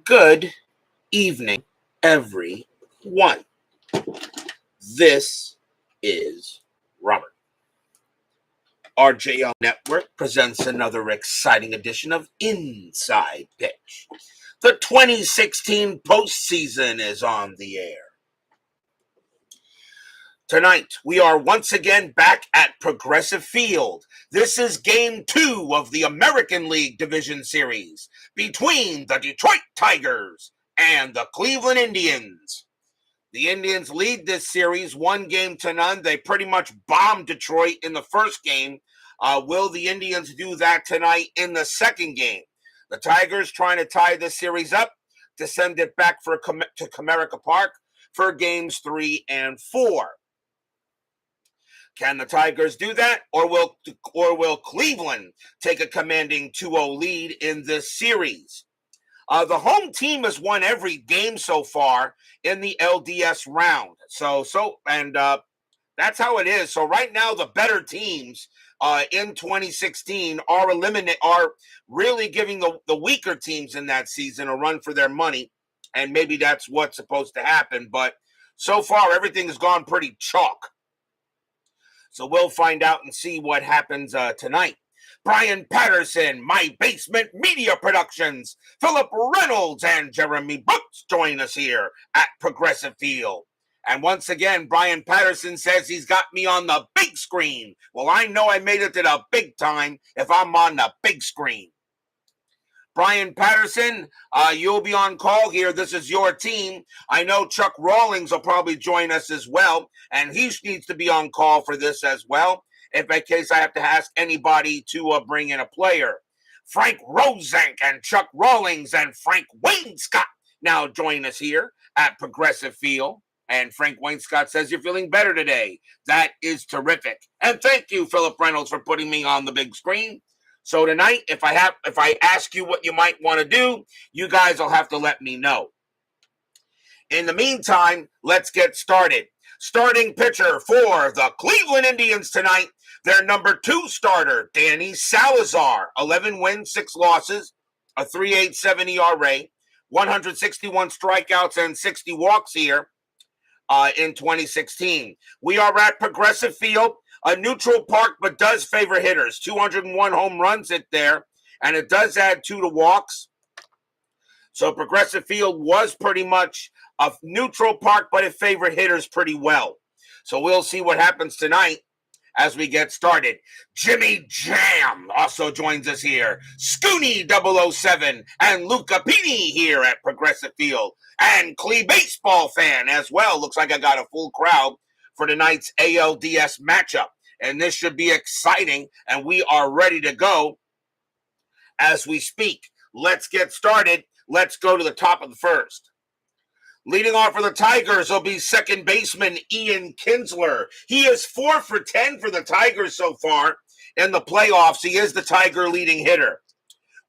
Good evening, everyone. This is Robert. RJL Network presents another exciting edition of Inside Pitch. The 2016 postseason is on the air. Tonight, we are once again back at Progressive Field. This is Game 2 of the American League Division Series between the Detroit Tigers and the Cleveland Indians. The Indians lead this series 1-0. They pretty much bombed Detroit in the first game. Will the Indians do that tonight in the second game? The Tigers trying to tie this series up to send it back to Comerica Park for games 3 and 4. Can the Tigers do that, or will Cleveland take a commanding 2-0 lead in this series? The home team has won every game so far in the LDS round. And that's how it is. So right now, the better teams in 2016 are really giving the weaker teams in that season a run for their money, and maybe that's what's supposed to happen. But so far, everything has gone pretty chalk. So we'll find out and see what happens tonight. Brian Patterson, My Basement Media Productions, Philip Reynolds, and Jeremy Brooks join us here at Progressive Field. And once again, Brian Patterson says he's got me on the big screen. Well, I know I made it to the big time if I'm on the big screen. Brian Patterson, you'll be on call here. This is your team. I know Chuck Rawlings will probably join us as well, and he needs to be on call for this as well, if in case I have to ask anybody to bring in a player. Frank Rosenk and Chuck Rawlings and Frank Wainscott now join us here at Progressive Field. And Frank Wainscott says you're feeling better today. That is terrific. And thank you, Philip Reynolds, for putting me on the big screen. So tonight, if I ask you what you might want to do, you guys will have to let me know. In the meantime, let's get started. Starting pitcher for the Cleveland Indians tonight, their number 2 starter, Danny Salazar, 11 wins, 6 losses, a 3.87 ERA, 161 strikeouts and 60 walks here in 2016. We are at Progressive Field. A neutral park, but does favor hitters. 201 home runs hit there, and it does add 2 to walks. So Progressive Field was pretty much a neutral park, but it favored hitters pretty well. So we'll see what happens tonight as we get started. Jimmy Jam also joins us here. Scooney 007 and Luca Pini here at Progressive Field. And CLE Baseball fan as well. Looks like I got a full crowd for tonight's ALDS matchup. And this should be exciting, and we are ready to go as we speak. Let's get started. Let's go to the top of the first. Leading off for the Tigers will be second baseman Ian Kinsler. He is 4 for 10 for the Tigers so far in the playoffs. He is the Tiger leading hitter.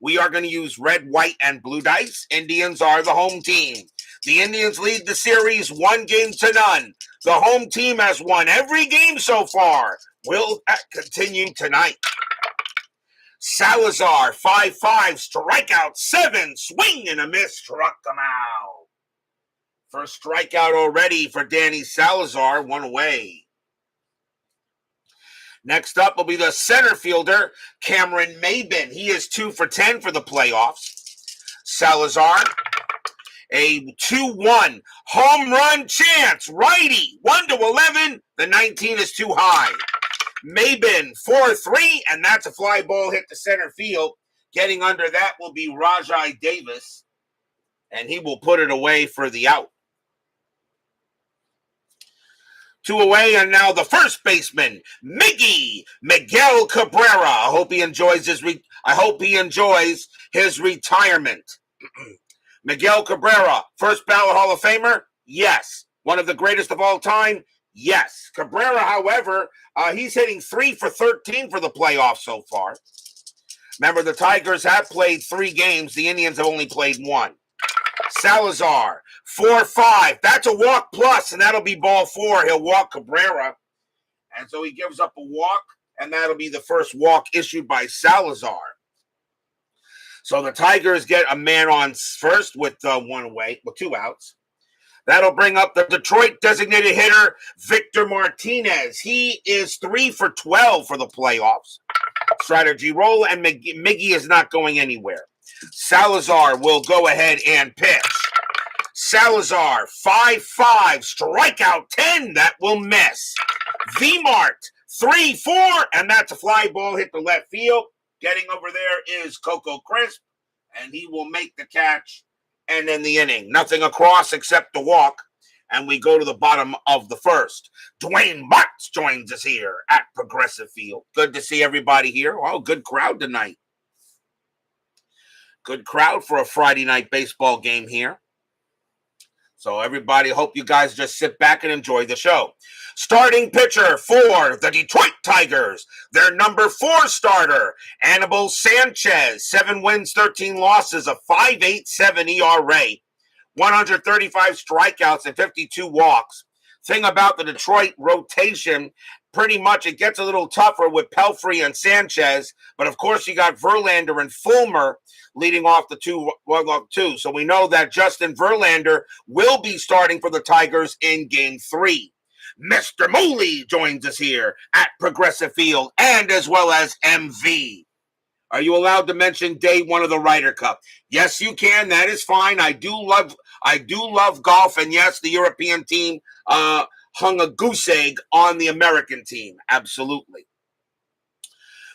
We are going to use red, white, and blue dice. Indians are the home team. The Indians lead the series 1-0. The home team has won every game so far. Will that continue tonight? Salazar, 5-5, strikeout 7, swing and a miss, struck them out. First strikeout already for Danny Salazar, 1 away. Next up will be the center fielder, Cameron Maybin. He is 2 for 10 for the playoffs. Salazar, a 2-1 home run chance, righty, 1-11. The 19 is too high. Maybin, 4-3, and that's a fly ball hit to center field. Getting under that will be Rajai Davis, and he will put it away for the out. 2 away, and now the first baseman, Miguel Cabrera. I hope he enjoys his retirement. Miguel Cabrera, first ballot Hall of Famer? Yes. One of the greatest of all time? Yes. Cabrera, however, he's hitting 3 for 13 for the playoffs so far. Remember, the Tigers have played 3 games. The Indians have only played 1. Salazar, 4-5. That's a walk plus, and that'll be ball 4. He'll walk Cabrera. And so he gives up a walk, and that'll be the first walk issued by Salazar. So the Tigers get a man on first with one away, with 2 outs. That'll bring up the Detroit designated hitter, Victor Martinez. He is 3 for 12 for the playoffs. Strategy roll, and Miggy is not going anywhere. Salazar will go ahead and pitch. Salazar, 5-5, strikeout 10, that will miss. V-Mart, 3-4, and that's a fly ball, hit the left field. Getting over there is Coco Crisp, and he will make the catch and end the inning. Nothing across except the walk, and we go to the bottom of the first. Dwayne Martz joins us here at Progressive Field. Good to see everybody here. Oh, good crowd tonight. Good crowd for a Friday night baseball game here. So everybody, hope you guys just sit back and enjoy the show. Starting pitcher for the Detroit Tigers, their number 4 starter, Anibal Sanchez, 7 wins, 13 losses, a 5.87 ERA, 135 strikeouts and 52 walks. Thing about the Detroit rotation, pretty much it gets a little tougher with Pelfrey and Sanchez, but of course you got Verlander and Fulmer leading off the two. So we know that Justin Verlander will be starting for the Tigers in Game 3. Mr. Mooley joins us here at Progressive Field, and as well as MV. Are you allowed to mention day 1 of the Ryder Cup? Yes, you can. That is fine. I do love golf, and yes, the European team hung a goose egg on the American team. Absolutely.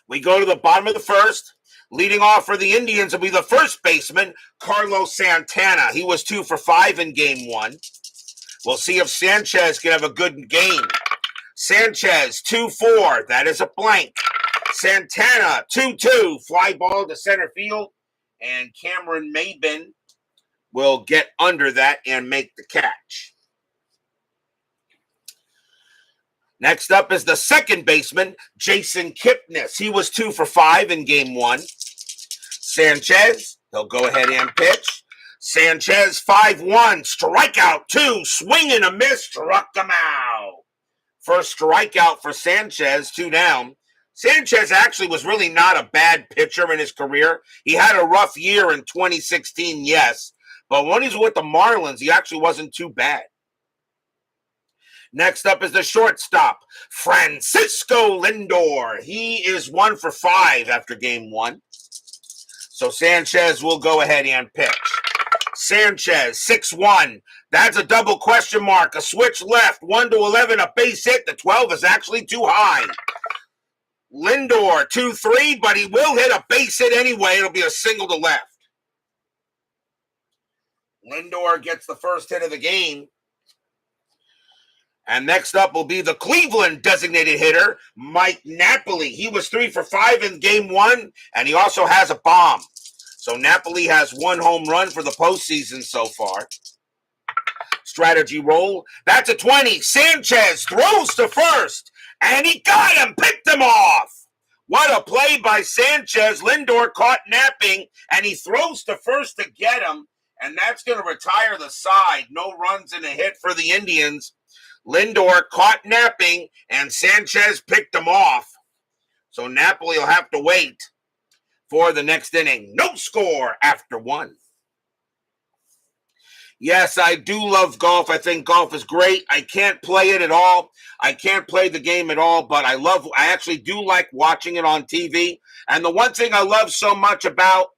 We go to the bottom of the first. Leading off for the Indians will be the first baseman, Carlos Santana. He was 2 for 5 in Game 1. We'll see if Sanchez can have a good game. Sanchez, 2-4. That is a blank. Santana, 2-2. Fly ball to center field. And Cameron Maben will get under that and make the catch. Next up is the second baseman, Jason Kipnis. He was 2 for 5 in Game 1. Sanchez, he'll go ahead and pitch. Sanchez, 5-1, strikeout 2, swing and a miss, struck him out. First strikeout for Sanchez, 2 down. Sanchez actually was really not a bad pitcher in his career. He had a rough year in 2016, yes. But when he was with the Marlins, he actually wasn't too bad. Next up is the shortstop, Francisco Lindor. He is 1 for 5 after Game 1. So Sanchez will go ahead and pitch. Sanchez, 6-1. That's a double question mark. A switch left, 1-11, a base hit. The 12 is actually too high. Lindor, 2-3, but he will hit a base hit anyway. It'll be a single to left. Lindor gets the first hit of the game. And next up will be the Cleveland designated hitter, Mike Napoli. He was 3 for 5 in Game 1, and he also has a bomb. So Napoli has 1 home run for the postseason so far. Strategy roll. That's a 20. Sanchez throws to first, and he got him, picked him off. What a play by Sanchez. Lindor caught napping, and he throws to first to get him, and that's going to retire the side. No runs and a hit for the Indians. Lindor caught napping, and Sanchez picked him off. So Napoli will have to wait for the next inning. No score after 1. Yes, I do love golf. I think golf is great. I can't play it at all. I can't play the game at all, but I actually do like watching it on TV. And the one thing I love so much about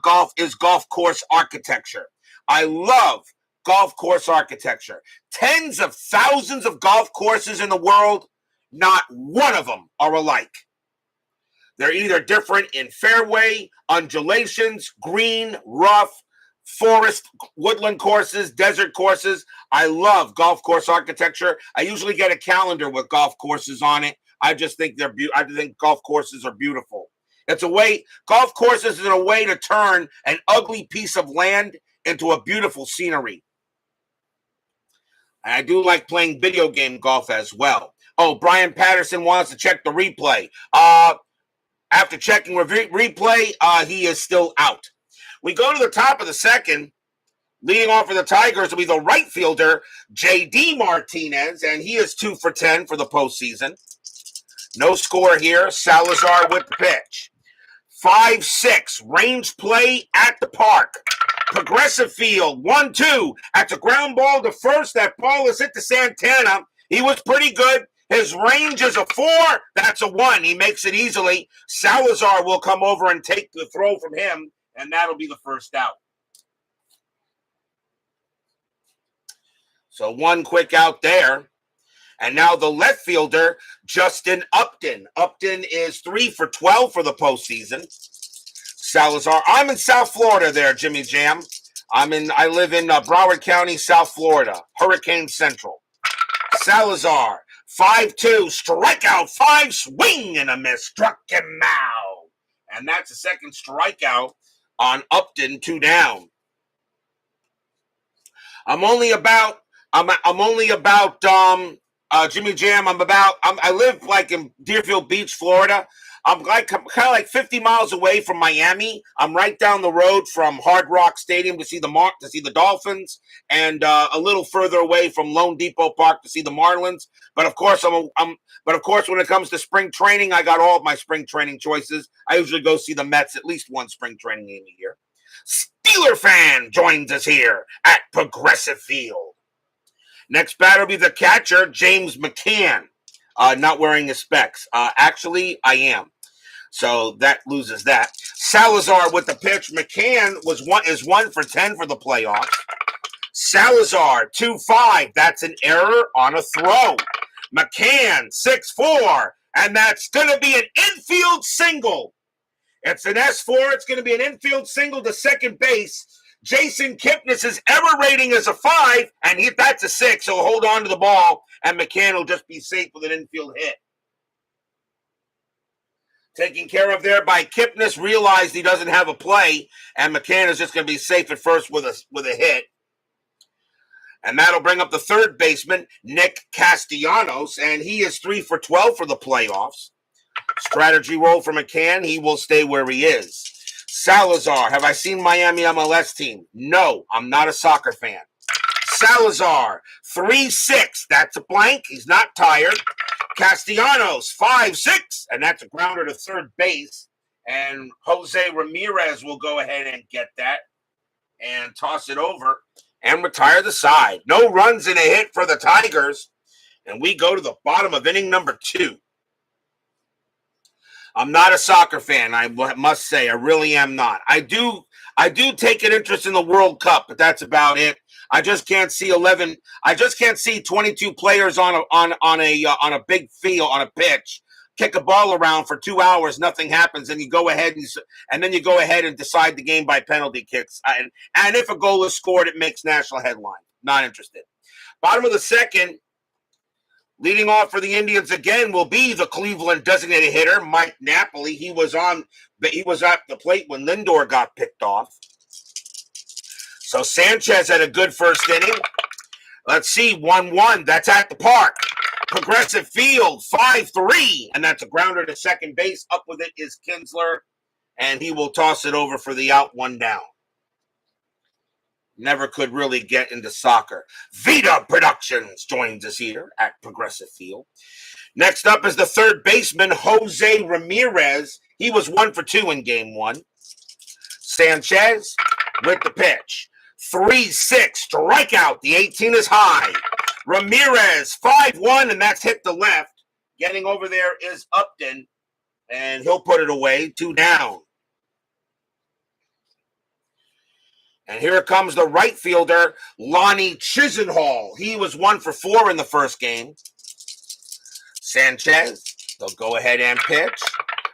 golf is golf course architecture. I love golf course architecture. Tens of thousands of golf courses in the world, not one of them are alike. They're either different in fairway, undulations, green, rough, forest, woodland courses, desert courses. I love golf course architecture. I usually get a calendar with golf courses on it. I just think I think golf courses are beautiful. Golf courses is a way to turn an ugly piece of land into a beautiful scenery. And I do like playing video game golf as well. Oh, Brian Patterson wants to check the replay. After checking replay, he is still out. We go to the top of the second. Leading off for the Tigers will be the right fielder, J.D. Martinez, and he is 2 for 10 for the postseason. No score here. Salazar with the pitch. 5-6. Range play at the park. Progressive field. 1-2. At the ground ball to first. That ball is hit to Santana. He was pretty good. His range is a 4. That's a 1. He makes it easily. Salazar will come over and take the throw from him, and that'll be the first out. So one quick out there. And now the left fielder, Justin Upton. Upton is 3 for 12 for the postseason. Salazar. I'm in South Florida there, Jimmy Jam. I live in Broward County, South Florida. Hurricane Central. Salazar. 5-2. Strikeout. 5. Swing and a miss. Struck him out. And that's the second strikeout on Upton. 2 down. I'm only about Jimmy Jam. I live like in Deerfield Beach, Florida. I'm kind of like 50 miles away from Miami. I'm right down the road from Hard Rock Stadium to see the Dolphins, and a little further away from Lone Depot Park to see the Marlins. But of course, when it comes to spring training, I got all of my spring training choices. I usually go see the Mets at least one spring training game a year. Steeler fan joins us here at Progressive Field. Next batter will be the catcher, James McCann, not wearing his specs. Actually, I am. So that loses that. Salazar with the pitch. McCann is 1 for 10 for the playoffs. Salazar, 2-5. That's an error on a throw. McCann, 6-4. And that's going to be an infield single. It's an S4. It's going to be an infield single to second base. Jason Kipnis' error rating is a 5, and that's a 6. So hold on to the ball, and McCann will just be safe with an infield hit. Taken care of there by Kipnis. Realized he doesn't have a play, and McCann is just going to be safe at first with a hit. And that'll bring up the third baseman, Nick Castellanos, and he is 3 for 12 for the playoffs. Strategy roll for McCann. He will stay where he is. Salazar. Have I seen Miami MLS team? No, I'm not a soccer fan. Salazar. 3-6. That's a blank. He's not tired. Castellanos. 5-6. And that's a grounder to third base. And Jose Ramirez will go ahead and get that and toss it over and retire the side. No runs and a hit for the Tigers. And we go to the bottom of inning number 2. I'm not a soccer fan, I must say. I really am not. I do take an interest in the World Cup, but that's about it. I just can't see 11. I just can't see 22 players on a big field, on a pitch, kick a ball around for 2 hours, nothing happens, and you go ahead and then you go ahead and decide the game by penalty kicks. And if a goal is scored, it makes national headline. Not interested. Bottom of the second. Leading off for the Indians again will be the Cleveland designated hitter, Mike Napoli. He was at the plate when Lindor got picked off. So Sanchez had a good first inning. Let's see, 1-1. That's at the park. Progressive field, 5-3. And that's a grounder to second base. Up with it is Kinsler, and he will toss it over for the out, 1 down. Never could really get into soccer. Vita Productions joins us here at Progressive Field. Next up is the third baseman, Jose Ramirez. He was 1 for 2 in game 1. Sanchez with the pitch. 3-6, strikeout. The 18 is high. Ramirez, 5-1, and that's hit the left. Getting over there is Upton, and he'll put it away, 2 down. And here comes the right fielder, Lonnie Chisenhall. He was 1 for 4 in the first game. Sanchez, they'll go ahead and pitch.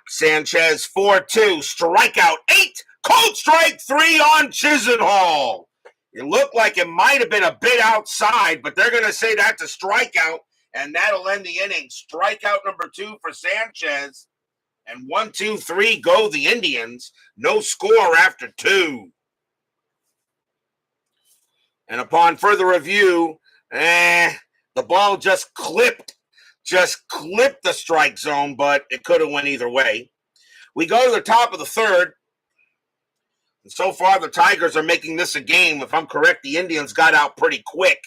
Sanchez, 4-2, strikeout 8, cold strike 3 on Chisenhall. It looked like it might have been a bit outside, but they're going to say that's a strikeout, and that'll end the inning. Strikeout number 2 for Sanchez, and 1-2-3 go the Indians. No score after 2. And upon further review, the ball just clipped the strike zone, but it could have went either way. We go to the top of the third. And so far, the Tigers are making this a game. If I'm correct, the Indians got out pretty quick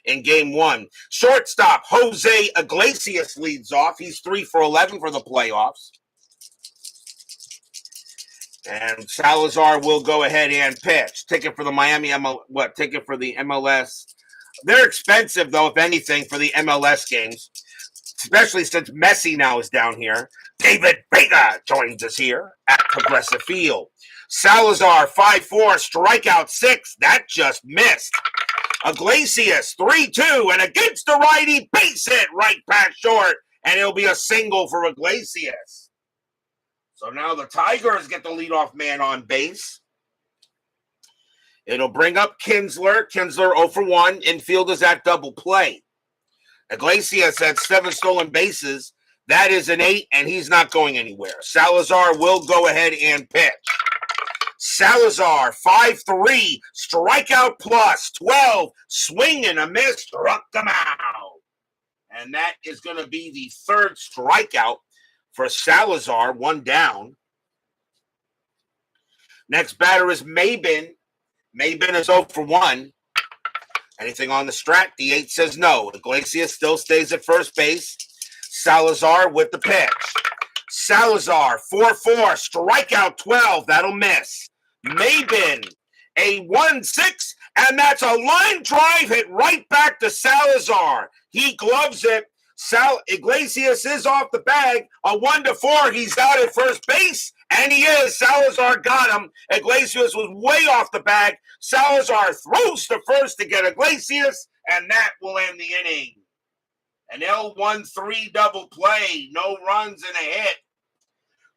in game 1. Shortstop, Jose Iglesias leads off. He's 3 for 11 for the playoffs. And Salazar will go ahead and pitch. Ticket for the Ticket for the MLS. They're expensive, though, if anything, for the MLS games, especially since Messi now is down here. David Vega joins us here at Progressive Field. Salazar, 5-4, strikeout 6. That just missed. Iglesias, 3-2, and against the righty, base hit right past short, and it'll be a single for Iglesias. So now the Tigers get the leadoff man on base. It'll bring up Kinsler. Kinsler 0 for 1. Infield is at double play. Iglesias had 7 stolen bases. That is an 8, and he's not going anywhere. Salazar will go ahead and pitch. Salazar, 5-3, strikeout plus 12, swing and a miss, struck him out. And that is going to be the 3rd strikeout for Salazar, 1 down. Next batter is Mabin. Mabin is 0 for 1. Anything on the strat? The 8 says no. Iglesias still stays at first base. Salazar with the pitch. Salazar, 4-4, strikeout 12. That'll miss. Mabin, a 1-6, and that's a line drive hit right back to Salazar. He gloves it. Iglesias is off the bag. A 1-4. He's out at first base, and he is. Salazar got him. Iglesias was way off the bag. Salazar throws to first to get Iglesias, and that will end the inning. An L1-3 double play. No runs and a hit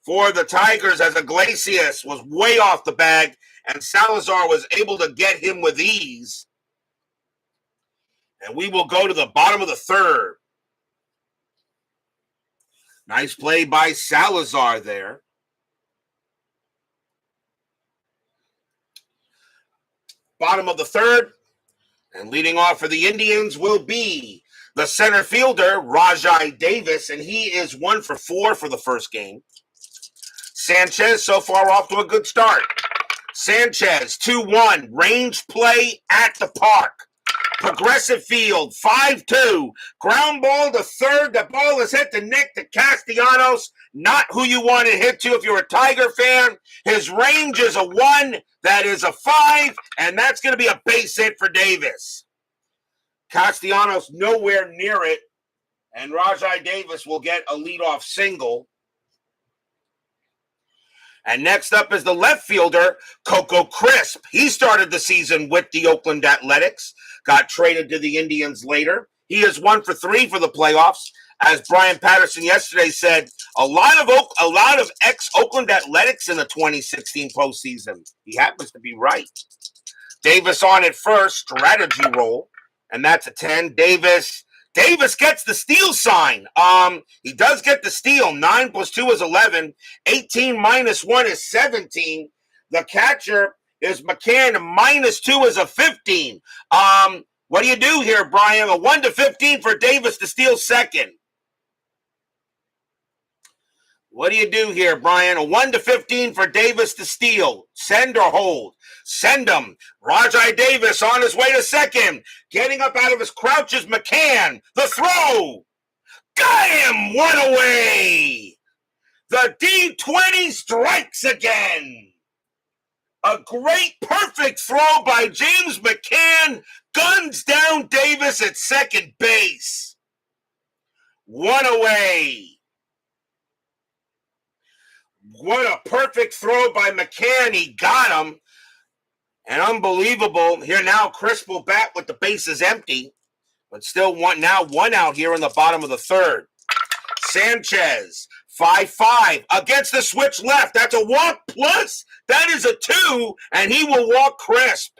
for the Tigers as Iglesias was way off the bag, and Salazar was able to get him with ease. And we will go to the bottom of the 3rd. Nice play by Salazar there. Bottom of the 3rd. And leading off for the Indians will be the center fielder, Rajai Davis, and he is 1 for 4 for the first game. Sanchez so far off to a good start. Sanchez, 2-1, range play at the park. Progressive Field, 5-2. Ground ball to third. The ball is hit the neck to Castellanos. Not who you want to hit to if you're a Tiger fan. His range is a 1. That is a 5. And that's going to be a base hit for Davis. Castellanos nowhere near it. And Rajai Davis will get a leadoff single. And next up is the left fielder, Coco Crisp. He started the season with the Oakland Athletics, got traded to the Indians later. He is 1 for 3 for the playoffs. As Brian Patterson yesterday said, a lot of ex-Oakland Athletics in the 2016 postseason. He happens to be right. Davis on at first, strategy roll, and that's a 10. Davis gets the steal sign. He does get the steal. 9 + 2 is 11. 18 - 1 is 17. The catcher is McCann. -2 is a 15. What do you do here, Brian? A 1 to 15 for Davis to steal second. What do you do here, Brian? A 1 to 15 for Davis to steal. Send or hold? Send him. Rajai Davis on his way to second. Getting up out of his crouch is McCann. The throw. Got him. 1 away. The D20 strikes again. A great perfect throw by James McCann. Guns down Davis at second base. 1 away. What a perfect throw by McCann. He got him. And unbelievable. Here now, Crisp will bat with the bases empty. But still one out here in the bottom of the 3rd. Sanchez, 5-5 against the switch left. That's a walk plus. That is a 2, and he will walk Crisp.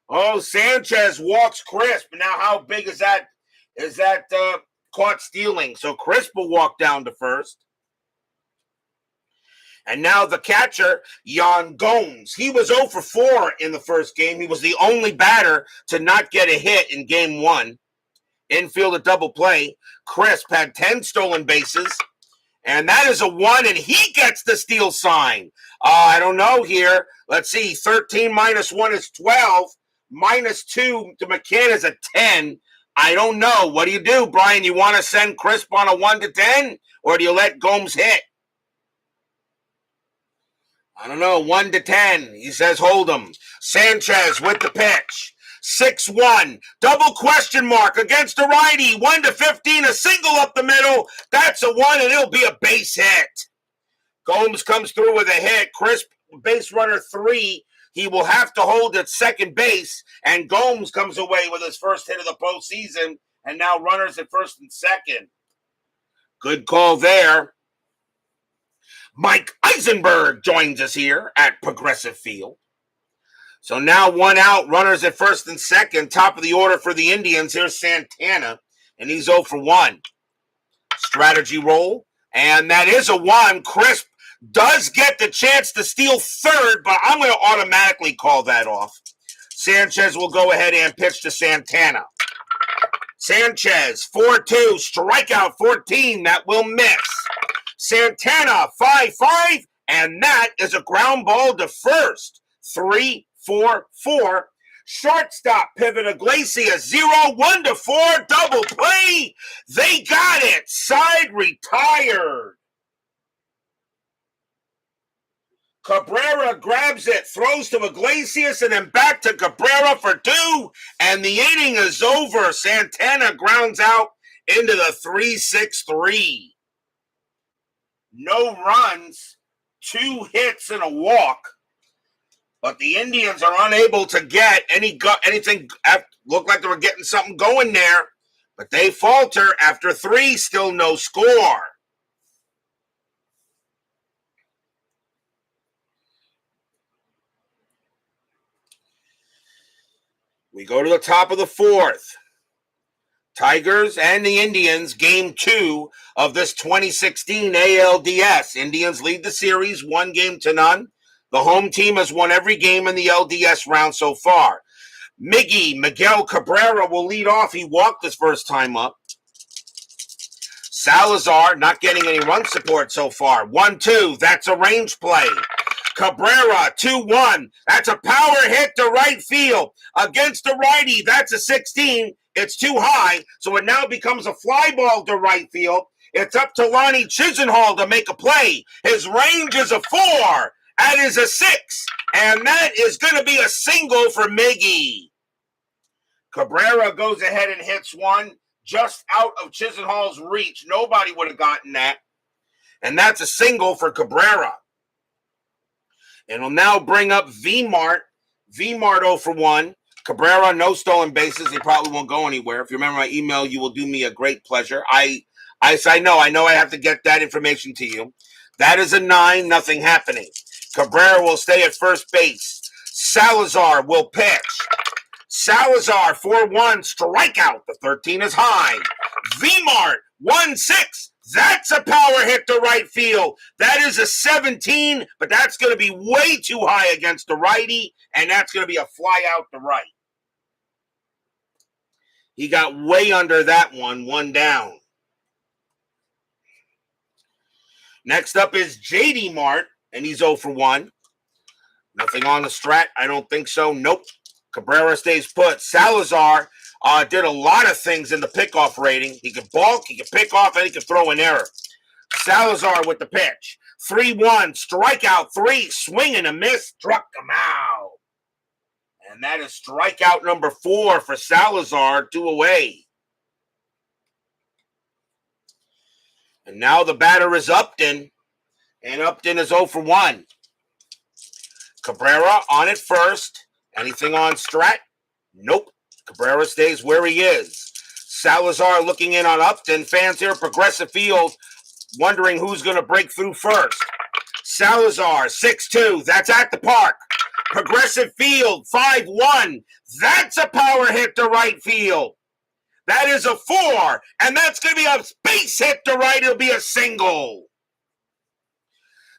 Oh, Sanchez walks Crisp. Now, how big is that? Is that caught stealing? So Crisp will walk down to first. And now the catcher, Yan Gomes. He was 0 for 4 in the first game. He was the only batter to not get a hit in game 1. Infield a double play. Crisp had 10 stolen bases. And that is a 1, and he gets the steal sign. I don't know here. Let's see. 13 - 1 is 12. -2 to McCann is a 10. I don't know. What do you do, Brian? You want to send Crisp on a 1 to 10? Or do you let Gomes hit? I don't know, 1 to 10. He says hold him. Sanchez with the pitch. 6-1. Double question mark against the righty. 1 to 15. A single up the middle. That's a 1, and it'll be a base hit. Gomes comes through with a hit. Crisp base runner 3. He will have to hold at second base, and Gomes comes away with his first hit of the postseason, and now runners at first and second. Good call there. Mike Eisenberg joins us here at Progressive Field. So now 1 out, runners at first and second. Top of the order for the Indians. Here's Santana, and he's 0 for 1. Strategy roll, and that is a 1. Crisp does get the chance to steal third, but I'm going to automatically call that off. Sanchez will go ahead and pitch to Santana. Sanchez, 4-2, strikeout 14, that will miss. Santana, 5-5, and that is a ground ball to first. 3-4-4. Shortstop pivot Iglesias, 0-1 to 4, double play. They got it. Side retired. Cabrera grabs it, throws to Iglesias, and then back to Cabrera for 2, and the inning is over. Santana grounds out into the 3-6-3. No runs, 2 hits and a walk, but the Indians are unable to get anything. Looked like they were getting something going there, but they falter after 3, still no score. We go to the top of the 4th. Tigers and the Indians, game 2 of this 2016 ALDS. Indians lead the series 1-0. The home team has won every game in the LDS round so far. Miguel Cabrera will lead off. He walked his first time up. Salazar not getting any run support so far. 1-2, that's a range play. Cabrera, 2-1. That's a power hit to right field. Against the righty, that's a 16. It's too high, so it now becomes a fly ball to right field. It's up to Lonnie Chisenhall to make a play. His range is a 4. That is a 6. And that is going to be a single for Miggy. Cabrera goes ahead and hits 1 just out of Chisenhall's reach. Nobody would have gotten that. And that's a single for Cabrera. And we'll now bring up V-Mart. V-Mart 0 for 1. Cabrera, no stolen bases. He probably won't go anywhere. If you remember my email, you will do me a great pleasure. I know I have to get that information to you. That is a 9, nothing happening. Cabrera will stay at first base. Salazar will pitch. Salazar, 4-1, strikeout. The 13 is high. V-Mart, 1-6. That's a power hit to right field. That is a 17, but that's going to be way too high against the righty, and that's going to be a fly out to right. He got way under that one down. Next up is J.D. Mart, and he's 0 for 1. Nothing on the strat. I don't think so. Nope. Cabrera stays put. Salazar did a lot of things in the pickoff rating. He could balk, he could pick off, and he could throw an error. Salazar with the pitch. 3-1, strikeout 3, swing and a miss, struck him out. And that is strikeout number 4 for Salazar, 2 away. And now the batter is Upton, and Upton is 0 for 1. Cabrera on at first. Anything on strat? Nope. Cabrera stays where he is. Salazar looking in on Upton. Fans here at Progressive Field wondering who's going to break through first. Salazar, 6-2. That's at the park. Progressive Field, 5-1. That's a power hit to right field. That is a 4, and that's going to be a base hit to right. It'll be a single.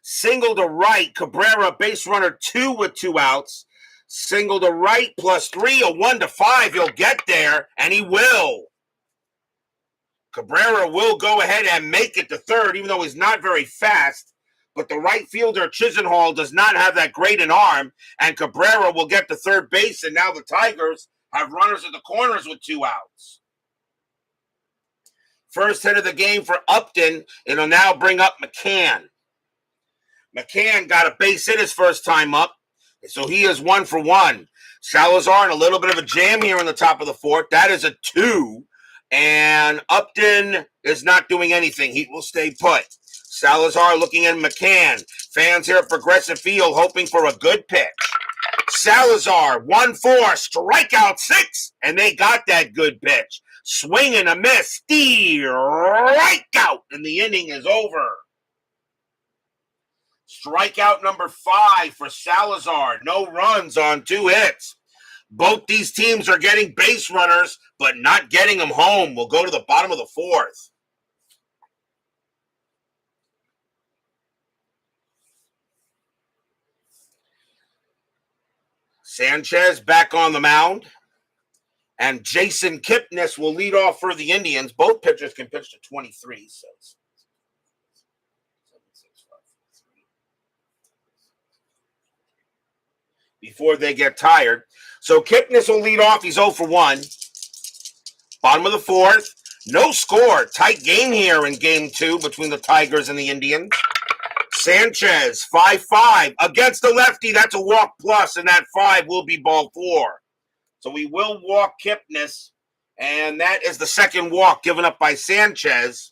Single to right. Cabrera, base runner 2 with 2 outs. Single to right plus 3, a 1 to 5. He'll get there, and he will. Cabrera will go ahead and make it to third, even though he's not very fast. But the right fielder, Chisenhall, does not have that great an arm, and Cabrera will get to third base, and now the Tigers have runners at the corners with 2 outs. First hit of the game for Upton. It'll now bring up McCann. McCann got a base hit his first time up, so he is 1 for 1. Salazar in a little bit of a jam here in the top of the fourth. That is a 2, and Upton is not doing anything. He will stay put. Salazar looking at McCann. Fans here at Progressive Field hoping for a good pitch. Salazar, 1-4, strikeout 6, and they got that good pitch. Swing and a miss, strikeout, and the inning is over. Strikeout number 5 for Salazar. No runs on 2 hits. Both these teams are getting base runners, but not getting them home. We'll go to the bottom of the fourth. Sanchez back on the mound. And Jason Kipnis will lead off for the Indians. Both pitchers can pitch to 23. So before they get tired. So Kipnis will lead off. He's 0 for 1. Bottom of the fourth. No score. Tight game here in game 2 between the Tigers and the Indians. Sanchez, 5-5 against the lefty. That's a walk plus, and that 5 will be ball 4. So we will walk Kipnis, and that is the second walk given up by Sanchez.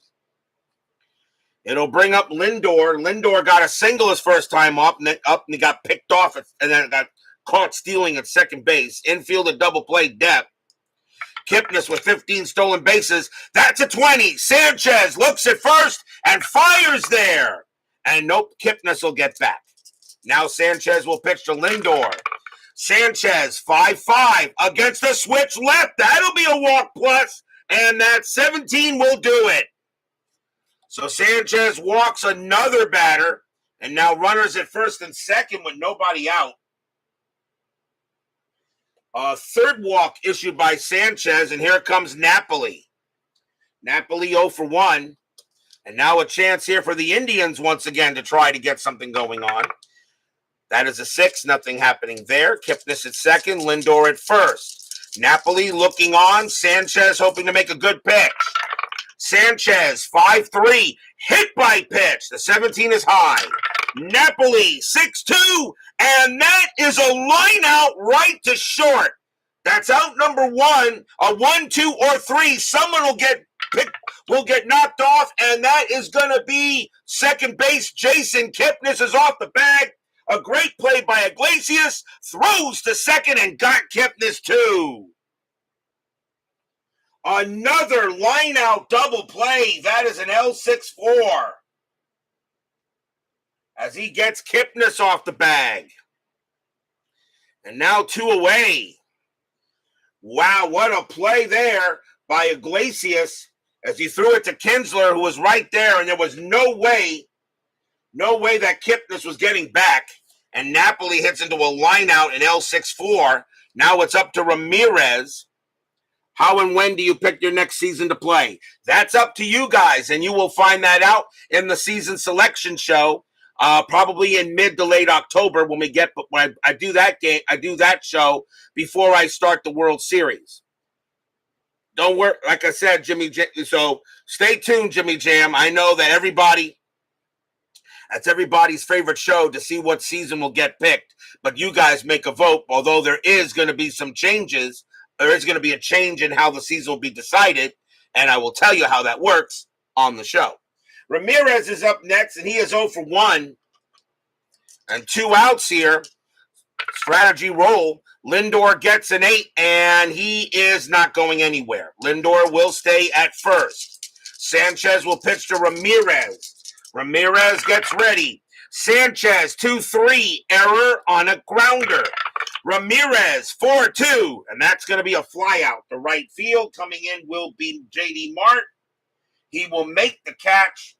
It'll bring up Lindor. Lindor got a single his first time up, and he got picked off, and then got caught stealing at second base. Infield a double play depth. Kipnis with 15 stolen bases. That's a 20. Sanchez looks at first and fires there. And nope, Kipnis will get back. Now Sanchez will pitch to Lindor. Sanchez, 5-5 against the switch left. That'll be a walk plus, and that 17 will do it. So Sanchez walks another batter, and now runners at first and second with nobody out. Third walk issued by Sanchez, and here comes Napoli. Napoli 0 for 1. And now a chance here for the Indians once again to try to get something going on. That is a 6, nothing happening there. Kipnis at second, Lindor at first. Napoli looking on, Sanchez hoping to make a good pitch. Sanchez, 5-3, hit by pitch. The 17 is high. Napoli, 6-2, and that is a line out right to short. That's out number 1, a 1, 2, or 3. Someone will get knocked off, and that is going to be second base. Jason Kipnis is off the bag. A great play by Iglesias. Throws to second and got Kipnis too. Another line-out double play. That is an L6-4. As he gets Kipnis off the bag. And now 2 away. Wow, what a play there by Iglesias as he threw it to Kinsler, who was right there, and there was no way that Kipnis was getting back. And Napoli hits into a line out in L6-4. Now it's up to Ramirez. How and when do you pick your next season to play? That's up to you guys, and you will find that out in the season selection show, probably in mid to late October when I do that show before I start the World Series. Don't worry, like I said, Jimmy. So stay tuned, Jimmy Jam. I know that that's everybody's favorite show to see what season will get picked. But you guys make a vote. Although there is going to be some changes, there is going to be a change in how the season will be decided, and I will tell you how that works on the show. Ramirez is up next, and he is 0 for 1, and 2 outs here. Strategy roll. Lindor gets an 8, and he is not going anywhere. Lindor will stay at first. Sanchez will pitch to Ramirez. Ramirez gets ready. Sanchez, 2-3, error on a grounder. Ramirez, 4-2, and that's going to be a flyout. The right field coming in will be J.D. Mart. He will make the catch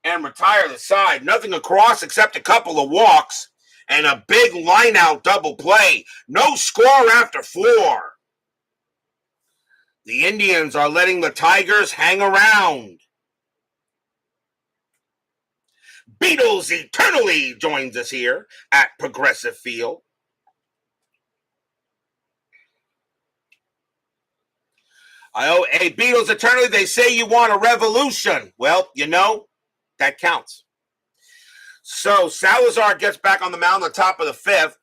and retire the side. Nothing across except a couple of walks. And a big line-out double play. No score after 4. The Indians are letting the Tigers hang around. Beatles Eternally joins us here at Progressive Field. Hey, Beatles Eternally, they say you want a revolution. Well, that counts. So Salazar gets back on the mound on the top of the fifth.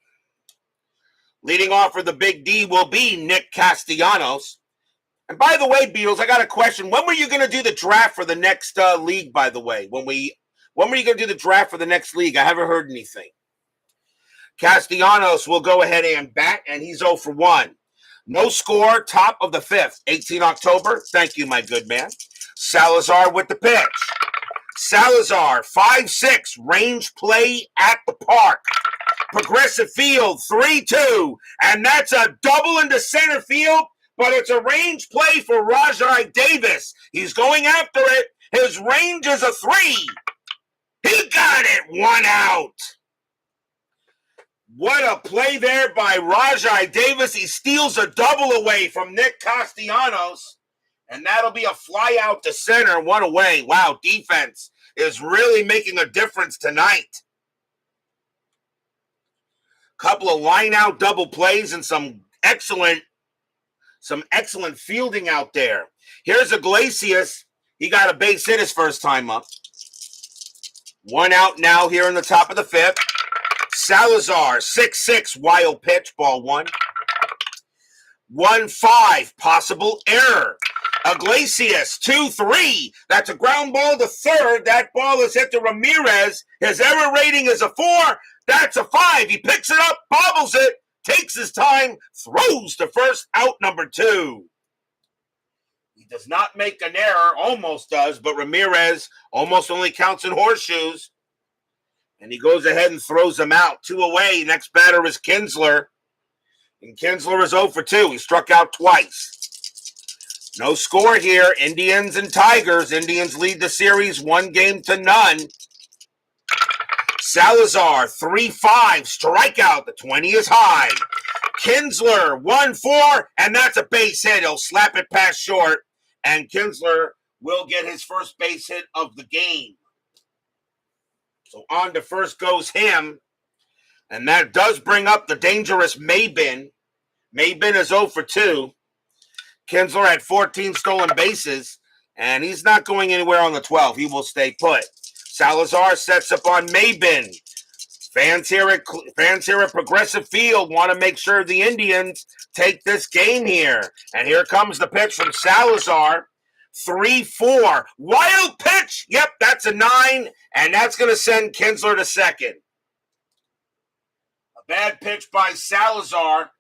Leading off for the Big D will be Nick Castellanos. And by the way, Beatles, I got a question. When were you going to do the draft for the next league, by the way? When were you going to do the draft for the next league? I haven't heard anything. Castellanos will go ahead and bat, and he's 0 for 1. No score, top of the fifth, 18 October. Thank you, my good man. Salazar with the pitch. Salazar, 5-6, range play at the park. Progressive field, 3-2, and that's a double into center field, but it's a range play for Rajai Davis. He's going after it. His range is a 3. He got it, 1 out. What a play there by Rajai Davis. He steals a double away from Nick Castellanos, and that'll be a fly out to center, 1 away. Wow, defense is really making a difference tonight. Couple of line out double plays and some excellent fielding out there. Here's Iglesias. He got a base hit his first time up. 1 out now here in the top of the fifth. Salazar, 6-6, wild pitch, ball 1. 1-5, possible error. Iglesias, 2-3. That's a ground ball to third. That ball is hit to Ramirez. His error rating is a 4. That's a 5. He picks it up, bobbles it, takes his time, throws to first, out number 2. He does not make an error, almost does, but Ramirez almost only counts in horseshoes. And he goes ahead and throws him out. 2 away. Next batter is Kinsler. And Kinsler is 0 for 2. He struck out twice. No score here. Indians and Tigers. Indians lead the series 1-0. Salazar, 3-5, strikeout. The 20 is high. Kinsler, 1-4, and that's a base hit. He'll slap it past short, and Kinsler will get his first base hit of the game. So on to first goes him, and that does bring up the dangerous Mabin. Mabin is 0 for 2. Kinsler had 14 stolen bases, and he's not going anywhere on the 12. He will stay put. Salazar sets up on Mabin. Fans here at Progressive Field want to make sure the Indians take this game here. And here comes the pitch from Salazar. 3-4. Wild pitch. Yep, that's a 9. And that's going to send Kinsler to second. A bad pitch by Salazar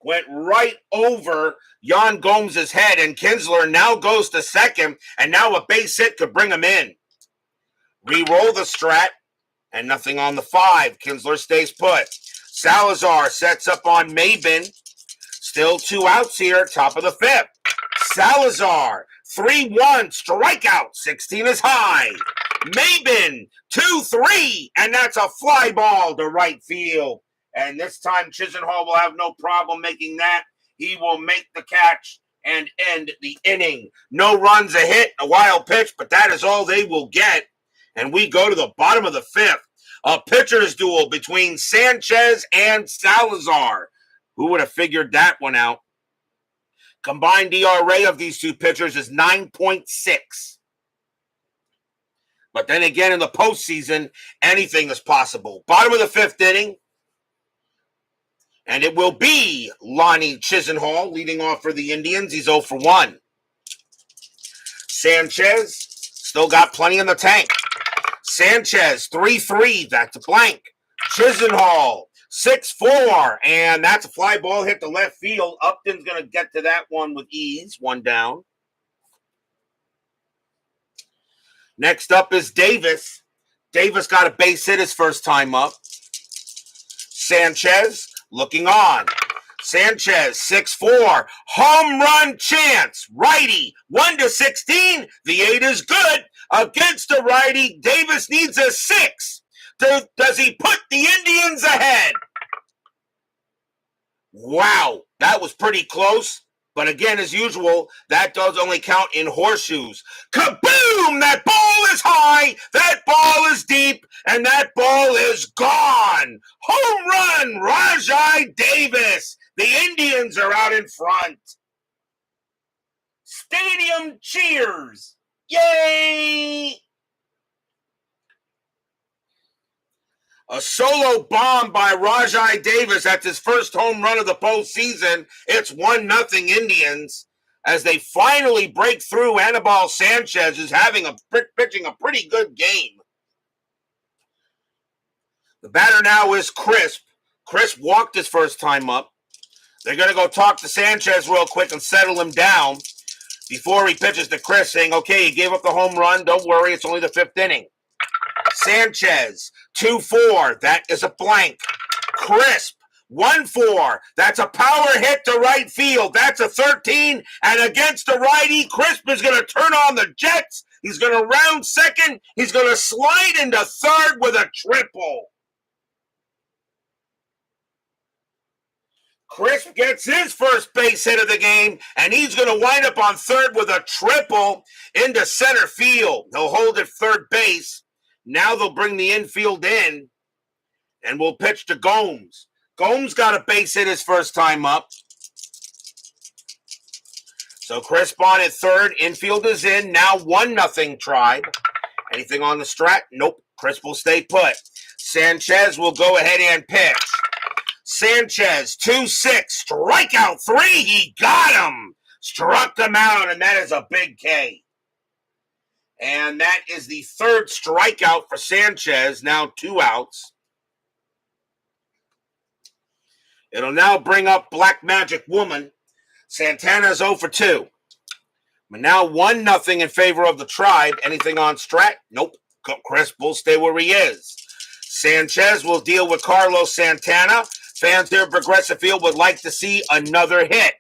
went right over Yan Gomes' head. And Kinsler now goes to second. And now a base hit could bring him in. Re-roll the strat. And nothing on the 5. Kinsler stays put. Salazar sets up on Mabin. Still 2 outs here, top of the 5th. Salazar, 3-1, strikeout. 16 is high. Mabin, 2-3, and that's a fly ball to right field. And this time Chisenhall will have no problem making that. He will make the catch and end the inning. No runs, a hit, a wild pitch, but that is all they will get. And we go to the bottom of the 5th. A pitcher's duel between Sanchez and Salazar. Who would have figured that one out? Combined ERA of these two pitchers is 9.6. But then again, in the postseason, anything is possible. Bottom of the 5th inning. And it will be Lonnie Chisenhall leading off for the Indians. He's 0 for 1. Sanchez still got plenty in the tank. Sanchez, 3-3, that's a blank. Chisenhall, 6-4, and that's a fly ball hit to left field. Upton's going to get to that one with ease, 1 down. Next up is Davis. Davis got a base hit his first time up. Sanchez looking on. Sanchez, 6-4, home run chance. Righty, 1-16. The 8 is good. Against the righty, Davis needs a 6. Does he put the Indians ahead? Wow, that was pretty close. But again, as usual, that does only count in horseshoes. Kaboom! That ball is high, that ball is deep, and that ball is gone. Home run, Rajai Davis. The Indians are out in front. Stadium cheers. Yay! A solo bomb by Rajai Davis. That's his first home run of the postseason. It's 1-0 Indians as they finally break through. Anibal Sanchez is pitching a pretty good game. The batter now is Crisp. Crisp walked his first time up. They're going to go talk to Sanchez real quick and settle him down before he pitches to Crisp, saying, okay, he gave up the home run. Don't worry, it's only the 5th inning. Sanchez, 2-4. That is a blank. Crisp, 1-4. That's a power hit to right field. That's a 13. And against the righty, Crisp is going to turn on the jets. He's going to round second. He's going to slide into third with a triple. Crisp gets his first base hit of the game, and he's going to wind up on third with a triple into center field. They'll hold at third base. Now they'll bring the infield in, and we'll pitch to Gomes. Gomes got a base hit his first time up. So Crisp on at third. Infield is in. Now 1-0 Tribe. Anything on the strat? Nope. Crisp will stay put. Sanchez will go ahead and pitch. Sanchez, 2-6, strikeout 3. He got him. Struck him out, and that is a big K. And that is the 3rd strikeout for Sanchez. Now 2 outs. It'll now bring up Black Magic Woman. Santana's 0 for 2. But now 1-0 in favor of the Tribe. Anything on strat? Nope. Crisp will stay where he is. Sanchez will deal with Carlos Santana. Fans here at Progressive Field would like to see another hit.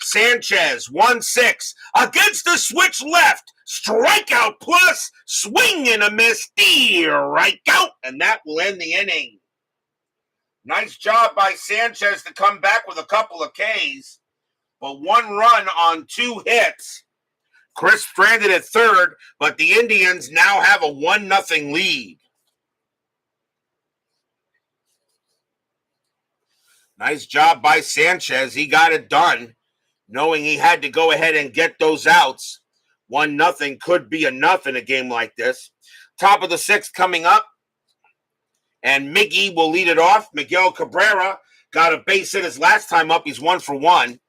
Sanchez, 1-6, against the switch left. Strikeout plus, swing and a miss, strike out, and that will end the inning. Nice job by Sanchez to come back with a couple of Ks, but 1 run on 2 hits. Crisp stranded at third, but the Indians now have a 1-0 lead. Nice job by Sanchez. He got it done, knowing he had to go ahead and get those outs. 1-0 could be enough in a game like this. Top of the 6th coming up, and Miggy will lead it off. Miguel Cabrera got a base hit his last time up. He's 1 for 1.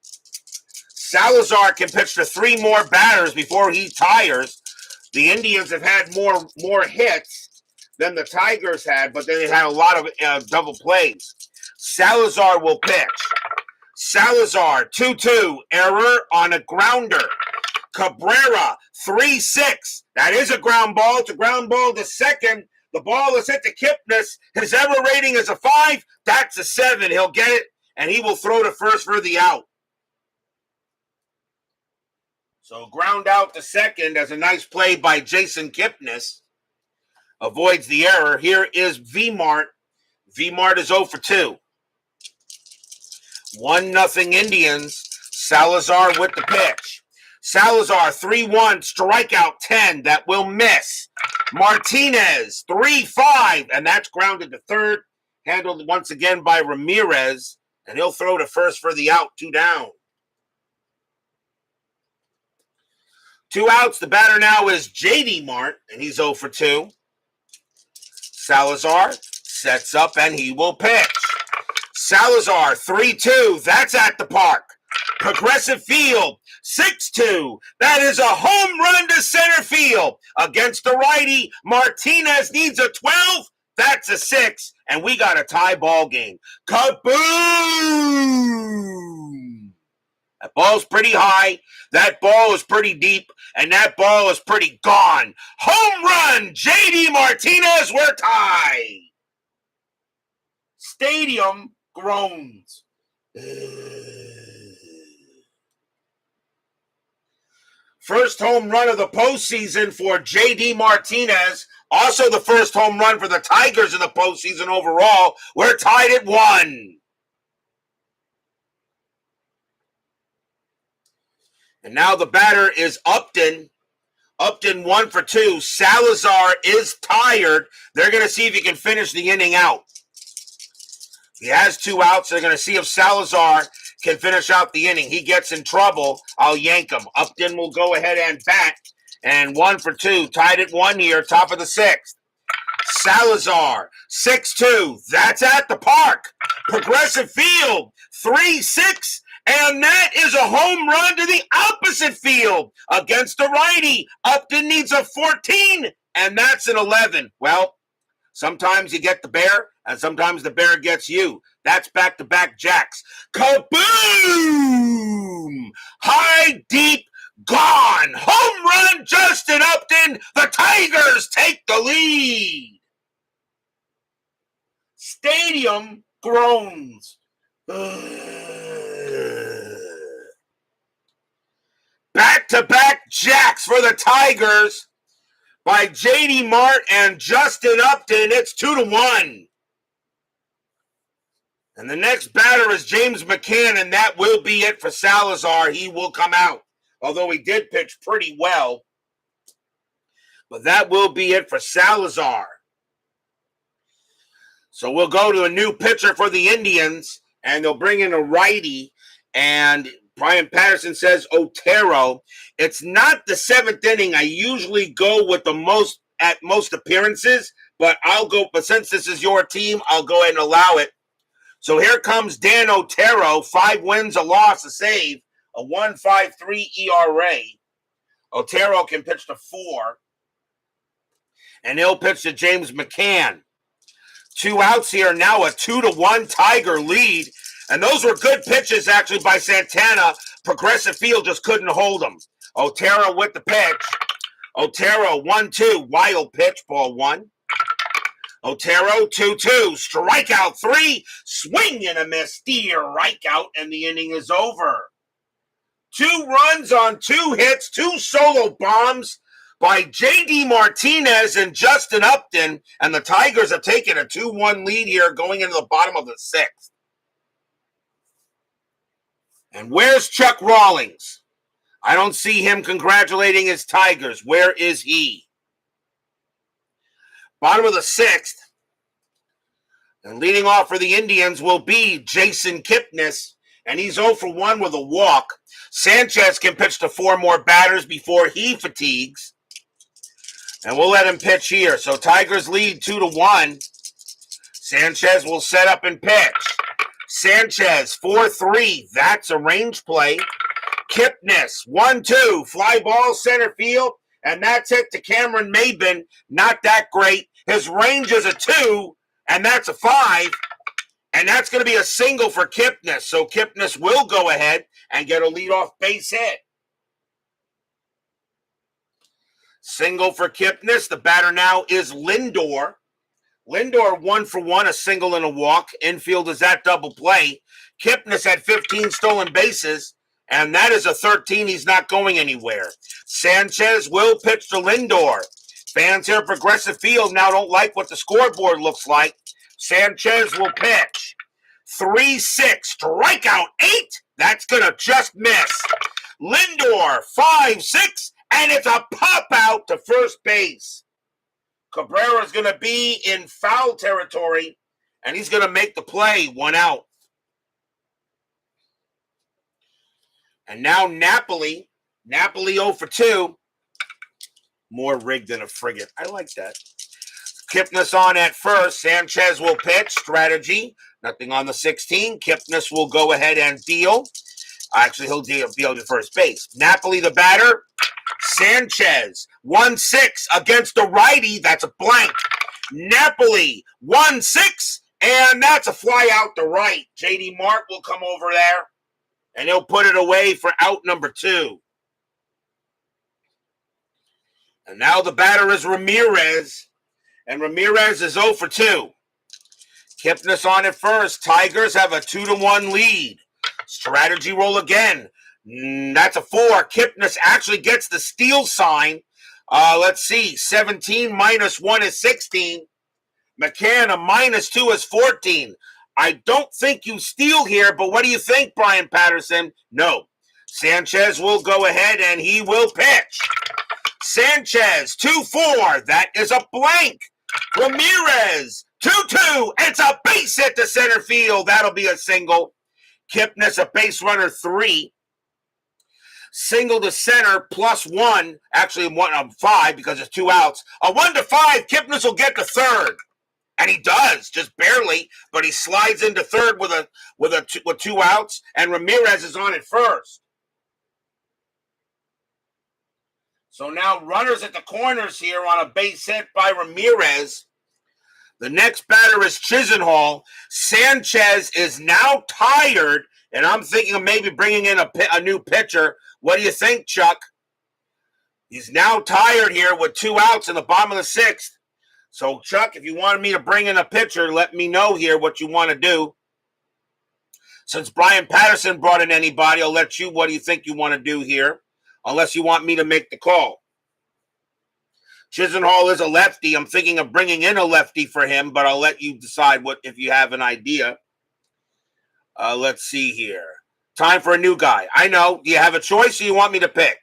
Salazar can pitch to 3 more batters before he tires. The Indians have had more hits than the Tigers had, but then they had a lot of double plays. Salazar will pitch. Salazar, 2-2, error on a grounder. Cabrera, 3-6. That is a ground ball. It's a ground ball to second. The ball is hit to Kipnis. His error rating is a 5. That's a 7. He'll get it, and he will throw to first for the out. So ground out to second as a nice play by Jason Kipnis. Avoids the error. Here is V-Mart. V-Mart is 0 for 2. 1-0 Indians. Salazar with the pitch. Salazar, 3-1, strikeout 10. That will miss. Martinez, 3-5, and that's grounded to third. Handled once again by Ramirez, and he'll throw to first for the out, 2 down. 2 outs. The batter now is J.D. Mart, and he's 0 for 2. Salazar sets up, and he will pitch. Salazar, 3-2. That's at the park. Progressive Field, 6-2. That is a home run to center field. Against the righty, Martinez needs a 12. That's a 6. And we got a tie ball game. Kaboom! That ball's pretty high. That ball is pretty deep. And that ball is pretty gone. Home run, J.D. Martinez, we're tied. Stadium groans. First home run of the postseason for J.D. Martinez. Also the first home run for the Tigers in the postseason overall. We're tied at 1. And now the batter is Upton. Upton 1 for 2. Salazar is tired. They're going to see if he can finish the inning out. He has 2 outs. They're going to see if Salazar can finish out the inning. He gets in trouble. I'll yank him. Upton will go ahead and bat. And 1 for 2. Tied at 1 here. Top of the 6th. Salazar, 6-2. That's at the park. Progressive field, 3-6. And that is a home run to the opposite field against the righty. Upton needs a 14, and that's an 11. Well, sometimes you get the bear, and sometimes the bear gets you. That's back-to-back jacks. Kaboom! High, deep, gone. Home run, Justin Upton. The Tigers take the lead. Stadium groans. Back-to-back jacks for the Tigers by J.D. Mart and Justin Upton. It's 2-1. And the next batter is James McCann, and that will be it for Salazar. He will come out, although he did pitch pretty well. But that will be it for Salazar. So we'll go to a new pitcher for the Indians, and they'll bring in a righty, and Brian Patterson says Otero. It's not the seventh inning. I usually go with the most appearances, but since this is your team, I'll go ahead and allow it. So here comes Dan Otero, 5 wins, a loss, a save, a 1.53 ERA. Otero can pitch to 4, and he'll pitch to James McCann. 2 outs here, now a 2-1 Tiger lead. And those were good pitches, actually, by Santana. Progressive field just couldn't hold him. Otero with the pitch. Otero, 1-2. Wild pitch, ball 1. Otero, 2-2. Strikeout 3. Swing and a miss. Strikeout, and the inning is over. 2 runs on 2 hits, 2 solo bombs by J.D. Martinez and Justin Upton. And the Tigers have taken a 2-1 lead here going into the bottom of the 6th. And where's Chuck Rawlings? I don't see him congratulating his Tigers. Where is he? Bottom of the 6th. And leading off for the Indians will be Jason Kipnis. And he's 0 for 1 with a walk. Sanchez can pitch to 4 more batters before he fatigues. And we'll let him pitch here. So Tigers lead 2-1. Sanchez will set up and pitch. Sanchez, 4-3. That's a range play. Kipnis, 1-2. Fly ball center field. And that's it to Cameron Maben. Not that great. His range is a 2. And that's a 5. And that's going to be a single for Kipnis. So Kipnis will go ahead and get a leadoff base hit. Single for Kipnis. The batter now is Lindor. Lindor 1 for 1, a single and a walk. Infield is at double play. Kipnis had 15 stolen bases, and that is a 13. He's not going anywhere. Sanchez will pitch to Lindor. Fans here at Progressive Field now don't like what the scoreboard looks like. Sanchez will pitch. 3-6, strikeout 8. That's going to just miss. Lindor, 5-6, and it's a pop out to first base. Cabrera is going to be in foul territory, and he's going to make the play, 1 out. And now Napoli 0 for 2. More rigged than a frigate. I like that. Kipnis on at first. Sanchez will pitch. Strategy. Nothing on the 16. Kipnis will go ahead and deal. Actually, he'll deal to first base. Napoli the batter. Sanchez, 1-6 against the righty. That's a blank. Napoli, 1-6, and that's a fly out to right. J.D. Mart will come over there, and he'll put it away for out number 2. And now the batter is Ramirez, and Ramirez is 0 for 2. Kipnis on at first. Tigers have a 2-1 lead. Strategy roll again. That's a 4. Kipnis actually gets the steal sign. Let's see. 17 minus 1 is 16. McCann, a minus 2 is 14. I don't think you steal here, but what do you think, Brian Patterson? No. Sanchez will go ahead and he will pitch. Sanchez, 2-4. That is a blank. Ramirez, 2-2. It's a base hit to center field. That'll be a single. Kipnis, a base runner, 3. Single to center +1. Actually, 5 because it's 2 outs. A 1 to 5. Kipnis will get to third. And he does, just barely, but he slides into third with 2 outs, and Ramirez is on at first. So now runners at the corners here on a base hit by Ramirez. The next batter is Chisenhall. Sanchez is now tired, and I'm thinking of maybe bringing in a new pitcher. What do you think, Chuck? He's now tired here with 2 outs in the bottom of the 6th. So, Chuck, if you wanted me to bring in a pitcher, let me know here what you want to do. Since Brian Patterson brought in anybody, I'll let you. What do you think you want to do here? Unless you want me to make the call. Chisenhall is a lefty. I'm thinking of bringing in a lefty for him, but I'll let you decide if you have an idea. Let's see here. Time for a new guy. I know. Do you have a choice or you want me to pick?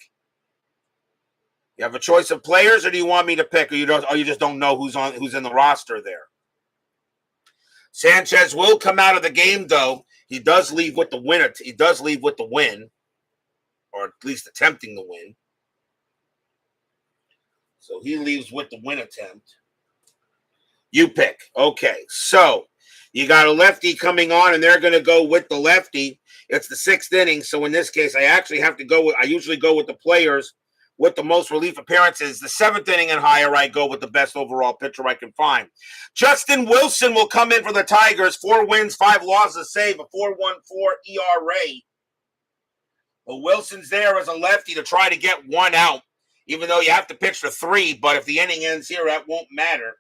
You have a choice of players, or do you want me to pick, or you just don't know who's in the roster there? Sanchez will come out of the game, though. He does leave with the win. He does leave with the win, or at least attempting the win. So he leaves with the win attempt. You pick. Okay, so you got a lefty coming on, and they're going to go with the lefty. It's the 6th inning, so in this case, I actually have to go with. I usually go with the players with the most relief appearances. The 7th inning and higher, I go with the best overall pitcher I can find. Justin Wilson will come in for the Tigers. 4 wins, 5 losses, save a 4.14 ERA. But Wilson's there as a lefty to try to get 1 out, even though you have to pitch to 3. But if the inning ends here, that won't matter.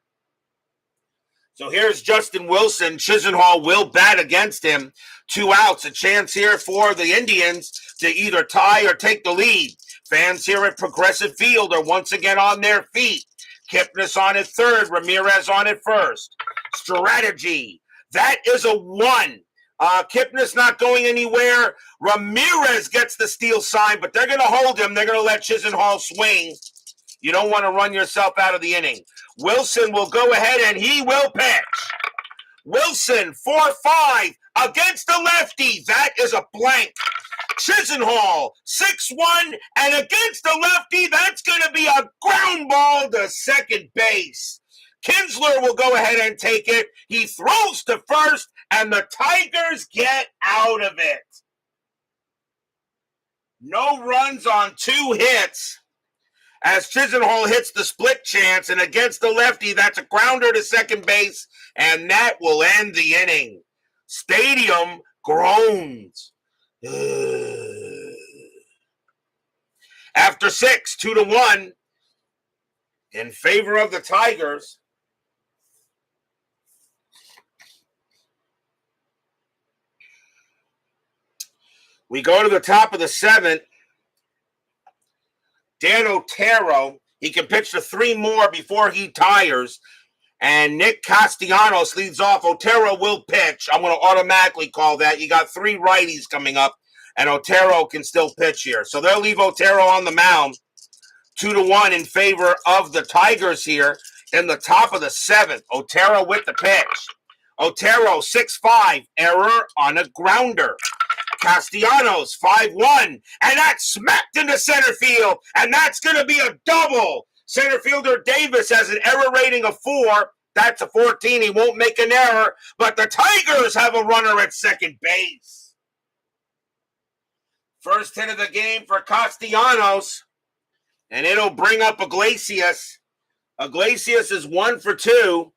So here's Justin Wilson. Chisenhall will bat against him. 2 outs. A chance here for the Indians to either tie or take the lead. Fans here at Progressive Field are once again on their feet. Kipnis on at third. Ramirez on at first. Strategy. That is a 1. Kipnis not going anywhere. Ramirez gets the steal sign, but they're going to hold him. They're going to let Chisenhall swing. You don't want to run yourself out of the inning. Wilson will go ahead, and he will pitch. Wilson, 4-5 against the lefty. That is a blank. Chisenhall, 6-1, and against the lefty, that's going to be a ground ball to second base. Kinsler will go ahead and take it. He throws to first, and the Tigers get out of it. No runs on 2 hits as Chisenhall hits the split chance, and against the lefty, that's a grounder to second base, and that will end the inning. Stadium groans. After 6, 2-1 in favor of the Tigers. We go to the top of the 7th. Dan Otero, he can pitch to 3 more before he tires. And Nick Castellanos leads off. Otero will pitch. I'm going to automatically call that. You got 3 righties coming up, and Otero can still pitch here. So they'll leave Otero on the mound. 2-1 in favor of the Tigers here in the top of the 7th. Otero with the pitch. Otero, 6-5, error on a grounder. Castellanos, 5-1, and that's smacked into center field, and that's going to be a double. Center fielder Davis has an error rating of 4. That's a 14. He won't make an error, but the Tigers have a runner at second base. First hit of the game for Castellanos, and it'll bring up Iglesias. Iglesias is 1 for 2.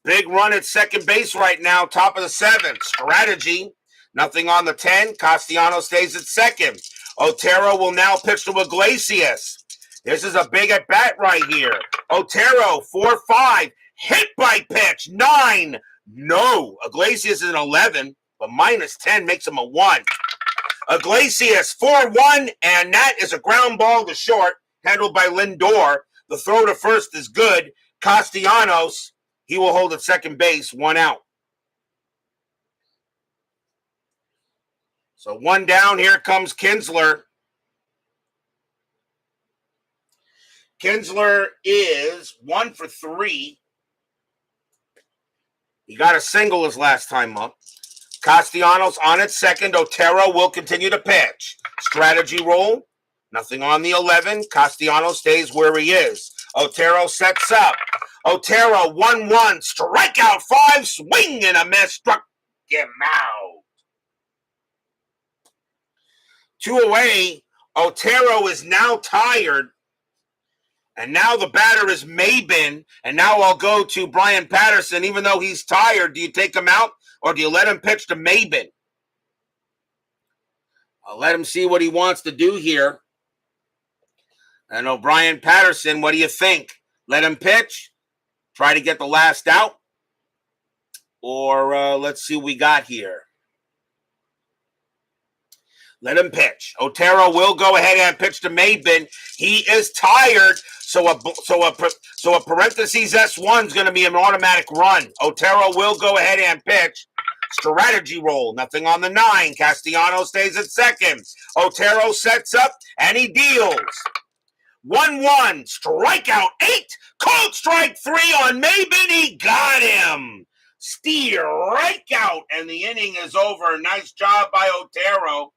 Big run at second base right now, top of the 7th. Strategy. Nothing on the 10. Castellanos stays at second. Otero will now pitch to Iglesias. This is a big at-bat right here. Otero, 4-5. Hit by pitch, 9. No. Iglesias is an 11, but minus 10 makes him a 1. Iglesias, 4-1, and that is a ground ball to short, handled by Lindor. The throw to first is good. Castellanos, he will hold at second base, 1 out. So 1 down, here comes Kinsler. Kinsler is 1 for 3. He got a single his last time up. Castellanos on at second. Otero will continue to pitch. Strategy roll. Nothing on the 11. Castellanos stays where he is. Otero sets up. Otero 1-1. Strikeout 5. Swing and a miss. Struck him out. 2 away. Otero is now tired. And now the batter is Maben. And now I'll go to Brian Patterson. Even though he's tired, do you take him out or do you let him pitch to Maben? I'll let him see what he wants to do here. And O'Brien Patterson, what do you think? Let him pitch? Try to get the last out? Or let's see what we got here. Let him pitch. Otero will go ahead and pitch to Maben. He is tired, so a parentheses S1 is going to be an automatic run. Otero will go ahead and pitch. Strategy roll. Nothing on the 9. Castellanos stays at second. Otero sets up, and he deals. 1-1. Strikeout 8. Cold strike 3 on Maben. He got him. Strikeout, and the inning is over. Nice job by Otero.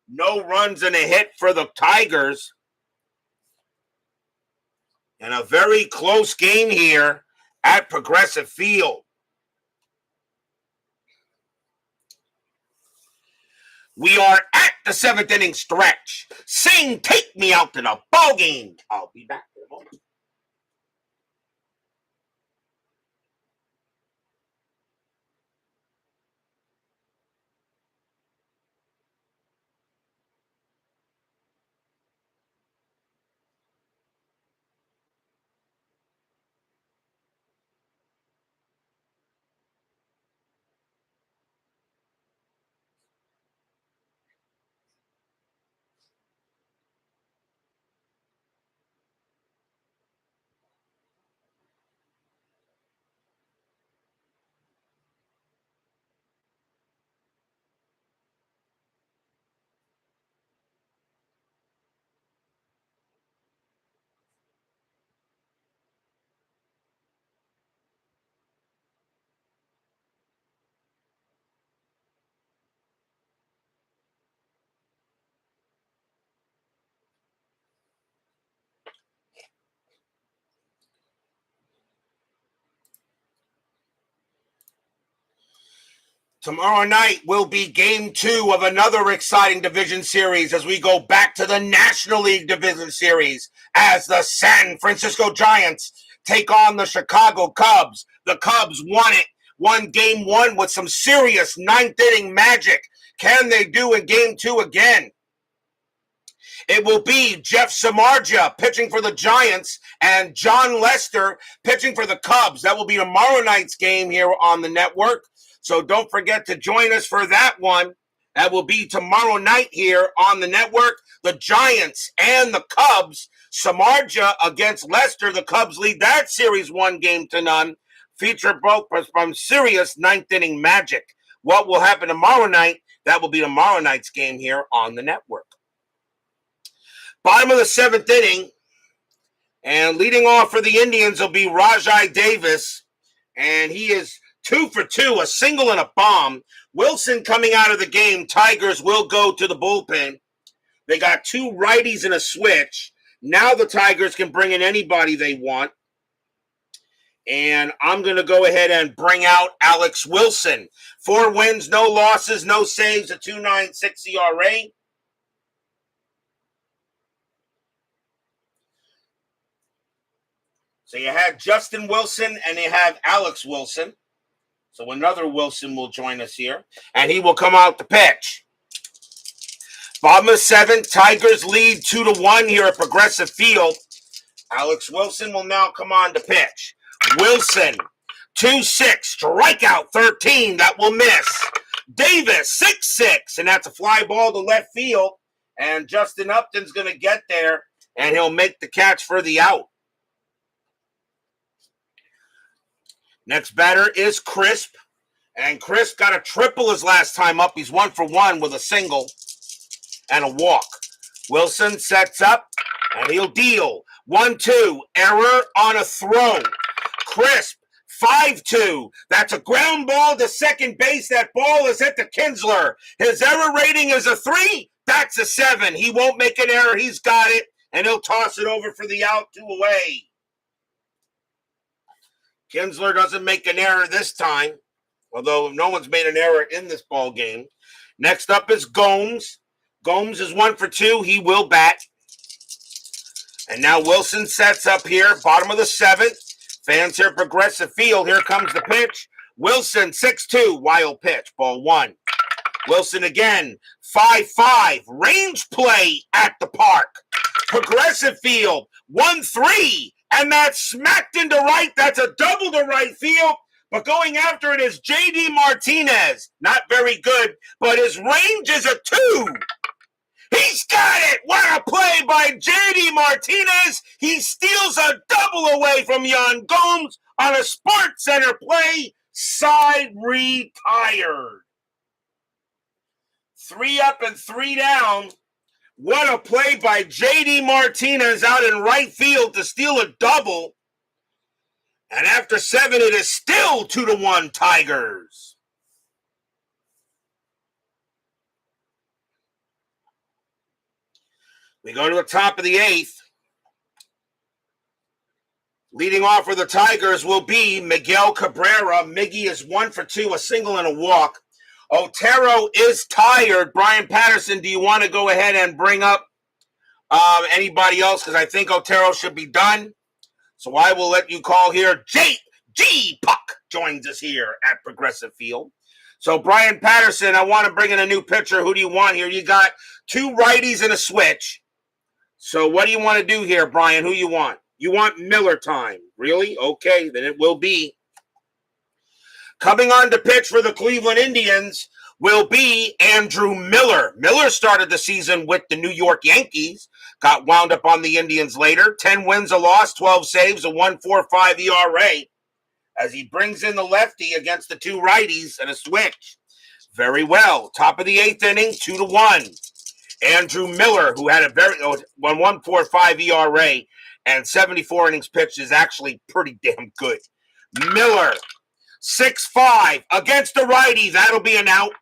No runs and a hit for the Tigers. And a very close game here at Progressive Field. We are at the 7th inning stretch. Sing, take me out to the ball game. I'll be back in a moment. Tomorrow night will be game 2 of another exciting division series as we go back to the National League Division Series as the San Francisco Giants take on the Chicago Cubs. The Cubs won game 1 with some serious 9th inning magic. Can they do in game 2 again? It will be Jeff Samardzija pitching for the Giants and John Lester pitching for the Cubs. That will be tomorrow night's game here on the network. So don't forget to join us for that one. That will be tomorrow night here on the network. The Giants and the Cubs. Samardzija against Lester. The Cubs lead that series 1-0. Feature both from serious 9th inning magic. What will happen tomorrow night? That will be tomorrow night's game here on the network. Bottom of the 7th inning. And leading off for the Indians will be Rajai Davis. And he is 2 for 2, a single and a bomb. Wilson coming out of the game. Tigers will go to the bullpen. They got 2 righties and a switch. Now the Tigers can bring in anybody they want. And I'm going to go ahead and bring out Alex Wilson. 4 wins, no losses, no saves, a 2.96 ERA. So you have Justin Wilson and you have Alex Wilson. So another Wilson will join us here. And he will come out to pitch. Bottom of 7th, Tigers lead 2-1 here at Progressive Field. Alex Wilson will now come on to pitch. Wilson, 2-6, strikeout 13, that will miss. Davis, 6-6, and that's a fly ball to left field. And Justin Upton's going to get there, and he'll make the catch for the out. Next batter is Crisp. And Crisp got a triple his last time up. He's 1 for 1 with a single and a walk. Wilson sets up, and he'll deal. 1-2, error on a throw. Crisp, 5-2. That's a ground ball to second base. That ball is hit to Kinsler. His error rating is a 3. That's a 7. He won't make an error. He's got it, and he'll toss it over for the out, 2 away. Kinsler doesn't make an error this time, although no one's made an error in this ball game. Next up is Gomes. Gomes is 1 for 2. He will bat. And now Wilson sets up here, bottom of the 7th. Fans here, Progressive Field. Here comes the pitch. Wilson, 6-2, wild pitch, ball 1. Wilson again, 5-5, range play at the park. Progressive Field, 1-3, and that's smacked into right. That's a double to right field, but going after it is J.D. Martinez. Not very good, but his range is a 2. He's got it! What a play by J.D. Martinez! He steals a double away from Yan Gomes on a Sports Center play. Side retired. 3 up and 3 down. What a play by J.D. Martinez out in right field to steal a double. And after 7, it is still 2-1 Tigers. We go to the top of the 8th. Leading off for the Tigers will be Miguel Cabrera. Miggy is 1 for 2, a single and a walk. Otero is tired. Brian Patterson, do you want to go ahead and bring up anybody else? Because I think Otero should be done. So I will let you call here. G. Puck joins us here at Progressive Field. So Brian Patterson, I want to bring in a new pitcher. Who do you want here? You got 2 righties and a switch. So what do you want to do here, Brian? Who you want? You want Miller time. Really? Okay, then it will be. Coming on to pitch for the Cleveland Indians will be Andrew Miller. Miller started the season with the New York Yankees, got wound up on the Indians later. 10 wins, a loss, 12 saves, a 1.45 ERA as he brings in the lefty against the 2 righties and a switch. Very well. Top of the 8th inning, 2-1. Andrew Miller, who had a 1.45 ERA and 74 innings pitched, is actually pretty damn good. Miller, 6-5 against the righty. That'll be an out.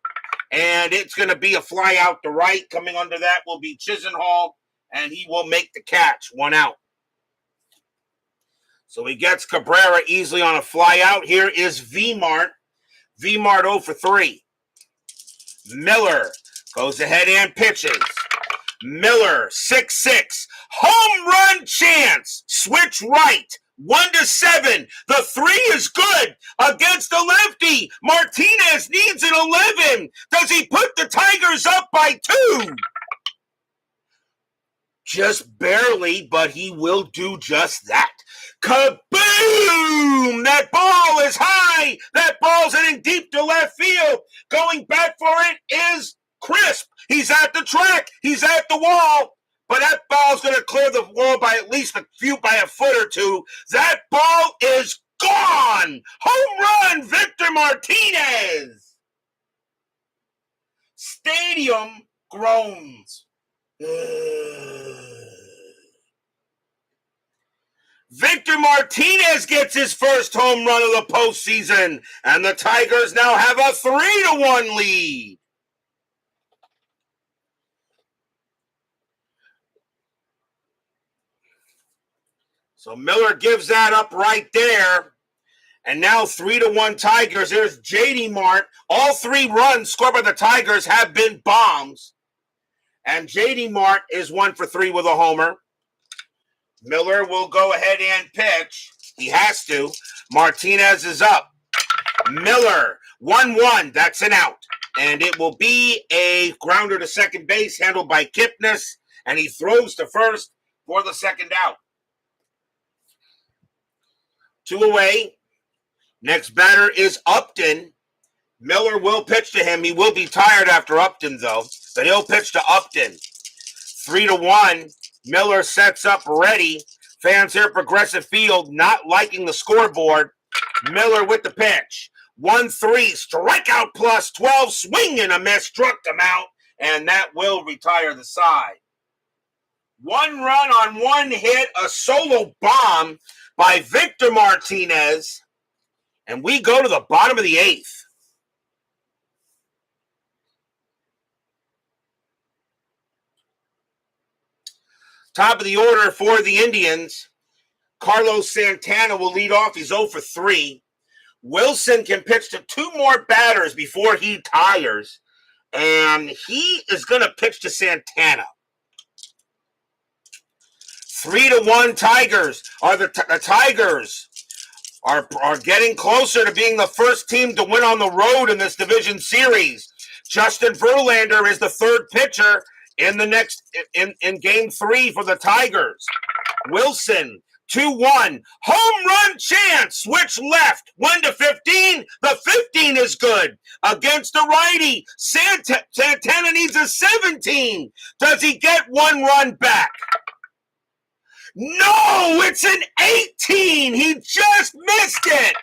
And it's going to be a fly out to right. Coming under that will be Chisenhall, and he will make the catch. 1 out. So he gets Cabrera easily on a fly out. Here is V-Mart. V-Mart 0 for 3. Miller goes ahead and pitches. Miller, 6-6. Home run chance. Switch right. 1-7. The 3 is good against the lefty. Martinez needs an 11. Does he put the Tigers up by 2? Just barely, but he will do just that. Kaboom! That ball is high. That ball's hitting deep to left field. Going back for it is Crisp. He's at the track. He's at the wall. But that ball's going to clear the wall by at least by a foot or 2. That ball is gone. Home run, Victor Martinez. Stadium groans. Victor Martinez gets his first home run of the postseason, and the Tigers now have a 3-1 lead. So Miller gives that up right there. And now 3-1 Tigers. There's J.D. Mart. All 3 runs scored by the Tigers have been bombs. And J.D. Mart is 1 for 3 with a homer. Miller will go ahead and pitch. He has to. Martinez is up. Miller, 1-1. That's an out. And it will be a grounder to second base handled by Kipnis. And he throws to first for the second out. 2 away. Next batter is Upton. Miller will pitch to him. He will be tired after Upton, though. But he'll pitch to Upton. 3-1. Miller sets up ready. Fans here at Progressive Field not liking the scoreboard. Miller with the pitch. 1-3. Strikeout plus 12. Swing and a miss. Struck him out. And that will retire the side. 1 run on 1 hit. A solo bomb by Victor Martinez. And we go to the bottom of the 8th. Top of the order for the Indians. Carlos Santana will lead off. He's 0 for 3. Wilson can pitch to 2 more batters before he tires. And he is going to pitch to Santana. 3-1 Tigers. The Tigers are getting closer to being the first team to win on the road in this division series. Justin Verlander is the third pitcher in in game 3 for the Tigers. Wilson, 2-1. Home run chance. Switch left. 1-15. The 15 is good. Against the righty. Santana needs a 17. Does he get 1 run back? No, it's an 18. He just missed it.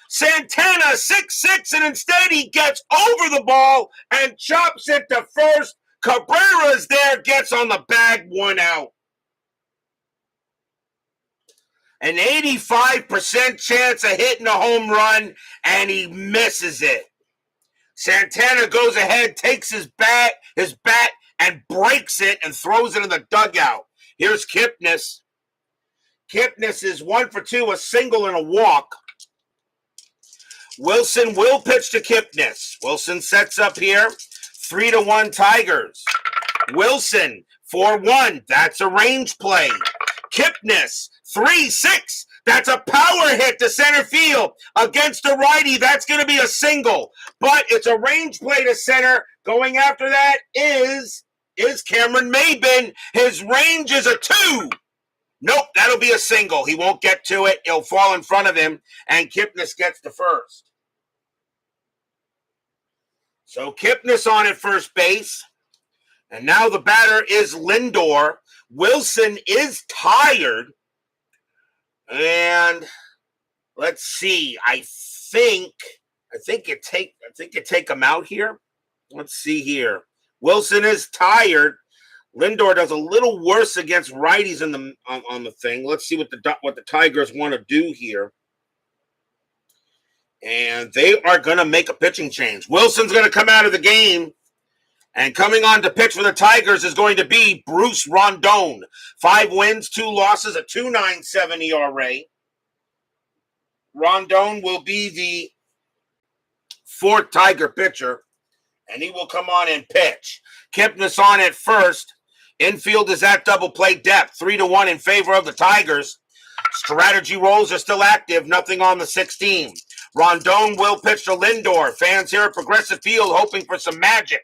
Santana 6-6, and instead he gets over the ball and chops it to first. Cabrera's there, gets on the bag, 1 out. An 85% chance of hitting a home run, and he misses it. Santana goes ahead, takes his bat, and breaks it and throws it in the dugout. Here's Kipnis. Kipnis is 1 for 2, a single and a walk. Wilson will pitch to Kipnis. Wilson sets up here. 3-1 Tigers. Wilson, 4-1. That's a range play. Kipnis, 3-6. That's a power hit to center field against the righty. That's going to be a single. But it's a range play to center. Going after that is Cameron Maben. His range is a 2. Nope, that'll be a single. He won't get to it. It'll fall in front of him, and Kipnis gets the first. So Kipnis on at first base. And now the batter is Lindor. Wilson is tired. And let's see. I think it take him out here. Let's see here. Wilson is tired. Lindor does a little worse against righties on the thing. Let's see what the Tigers want to do here. And they are going to make a pitching change. Wilson's going to come out of the game. And coming on to pitch for the Tigers is going to be Bruce Rondon. 5 wins, 2 losses, a 2.97 ERA. Rondon will be the 4th Tiger pitcher. And he will come on and pitch. Kipnis on at first. Infield is at double play depth. 3-1 in favor of the Tigers. Strategy rolls are still active. Nothing on the 16. Rondon will pitch to Lindor. Fans here at Progressive Field hoping for some magic.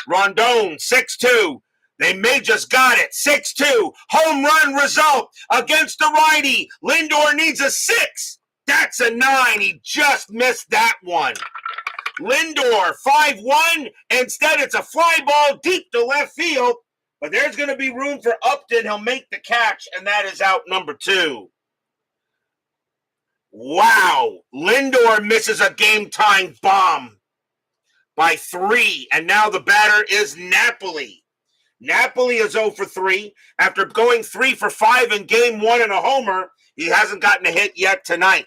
Rondon, 6-2. They may just got it. 6-2. Home run result against the righty. Lindor needs a 6. That's a 9. He just missed that one. Lindor, 5-1. Instead, it's a fly ball deep to left field. But there's going to be room for Upton. He'll make the catch, and that is out number 2. Wow. Lindor misses a game-time bomb by 3, and now the batter is Napoli. Napoli is 0 for 3. After going 3 for 5 in game 1 and a homer, he hasn't gotten a hit yet tonight.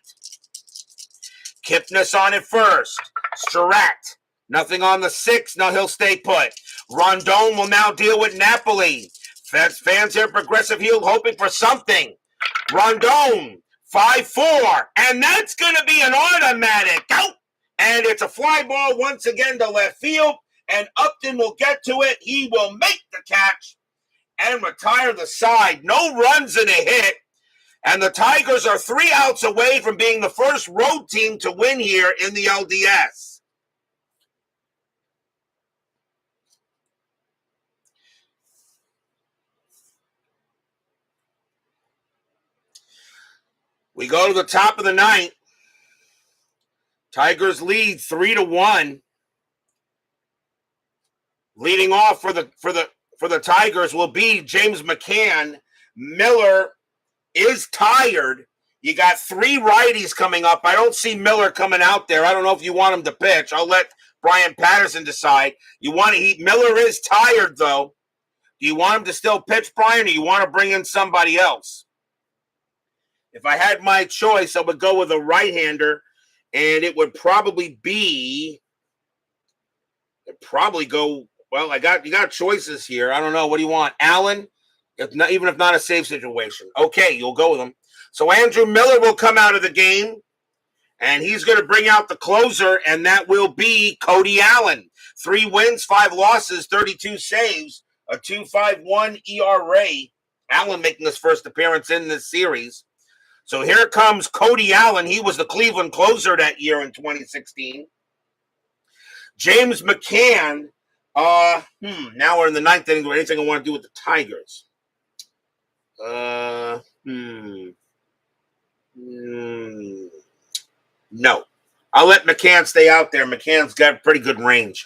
Kipnis on at first. Surratt. Nothing on the 6. No, he'll stay put. Rondon will now deal with Napoli. Fans here at Progressive Field hoping for something. Rondon, 5-4. And that's going to be an automatic out. And it's a fly ball once again to left field. And Upton will get to it. He will make the catch and retire the side. No runs and a hit. And the Tigers are 3 outs away from being the first road team to win here in the LDS. We go to the top of the 9th. Tigers lead 3-1. Leading off for the Tigers will be James McCann. Miller is tired. You got 3 righties coming up. I don't see Miller coming out there. I don't know if you want him to pitch. I'll let Brian Patterson decide. Miller is tired though. Do you want him to still pitch, Brian, or you want to bring in somebody else? If I had my choice, I would go with a right-hander, and it would probably be. You got choices here. I don't know. What do you want, Allen? even if not a save situation. Okay, you'll go with him. So Andrew Miller will come out of the game, and he's going to bring out the closer, and that will be Cody Allen. 3 wins, 5 losses, 32 saves, a 2.51 ERA. Allen making his first appearance in this series. So here comes Cody Allen. He was the Cleveland closer that year in 2016. James McCann. Now we're in the 9th inning. Anything I want to do with the Tigers? No. I'll let McCann stay out there. McCann's got pretty good range.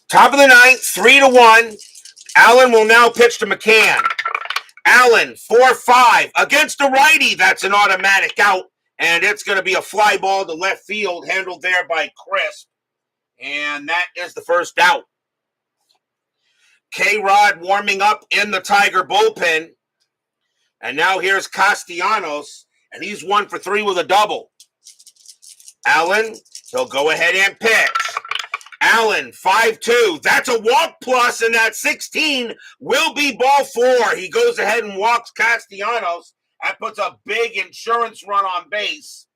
Top of the 9th, 3-1. Allen will now pitch to McCann. Allen, 4-5 against the righty. That's an automatic out, and it's going to be a fly ball to left field, handled there by Crisp, and that is the first out. K-Rod warming up in the Tiger bullpen, and now here's Castellanos, and he's 1 for 3 with a double. Allen, he'll go ahead and pitch. Allen, 5-2. That's a walk plus, and that 16 will be ball 4. He goes ahead and walks Castellanos. That puts a big insurance run on base.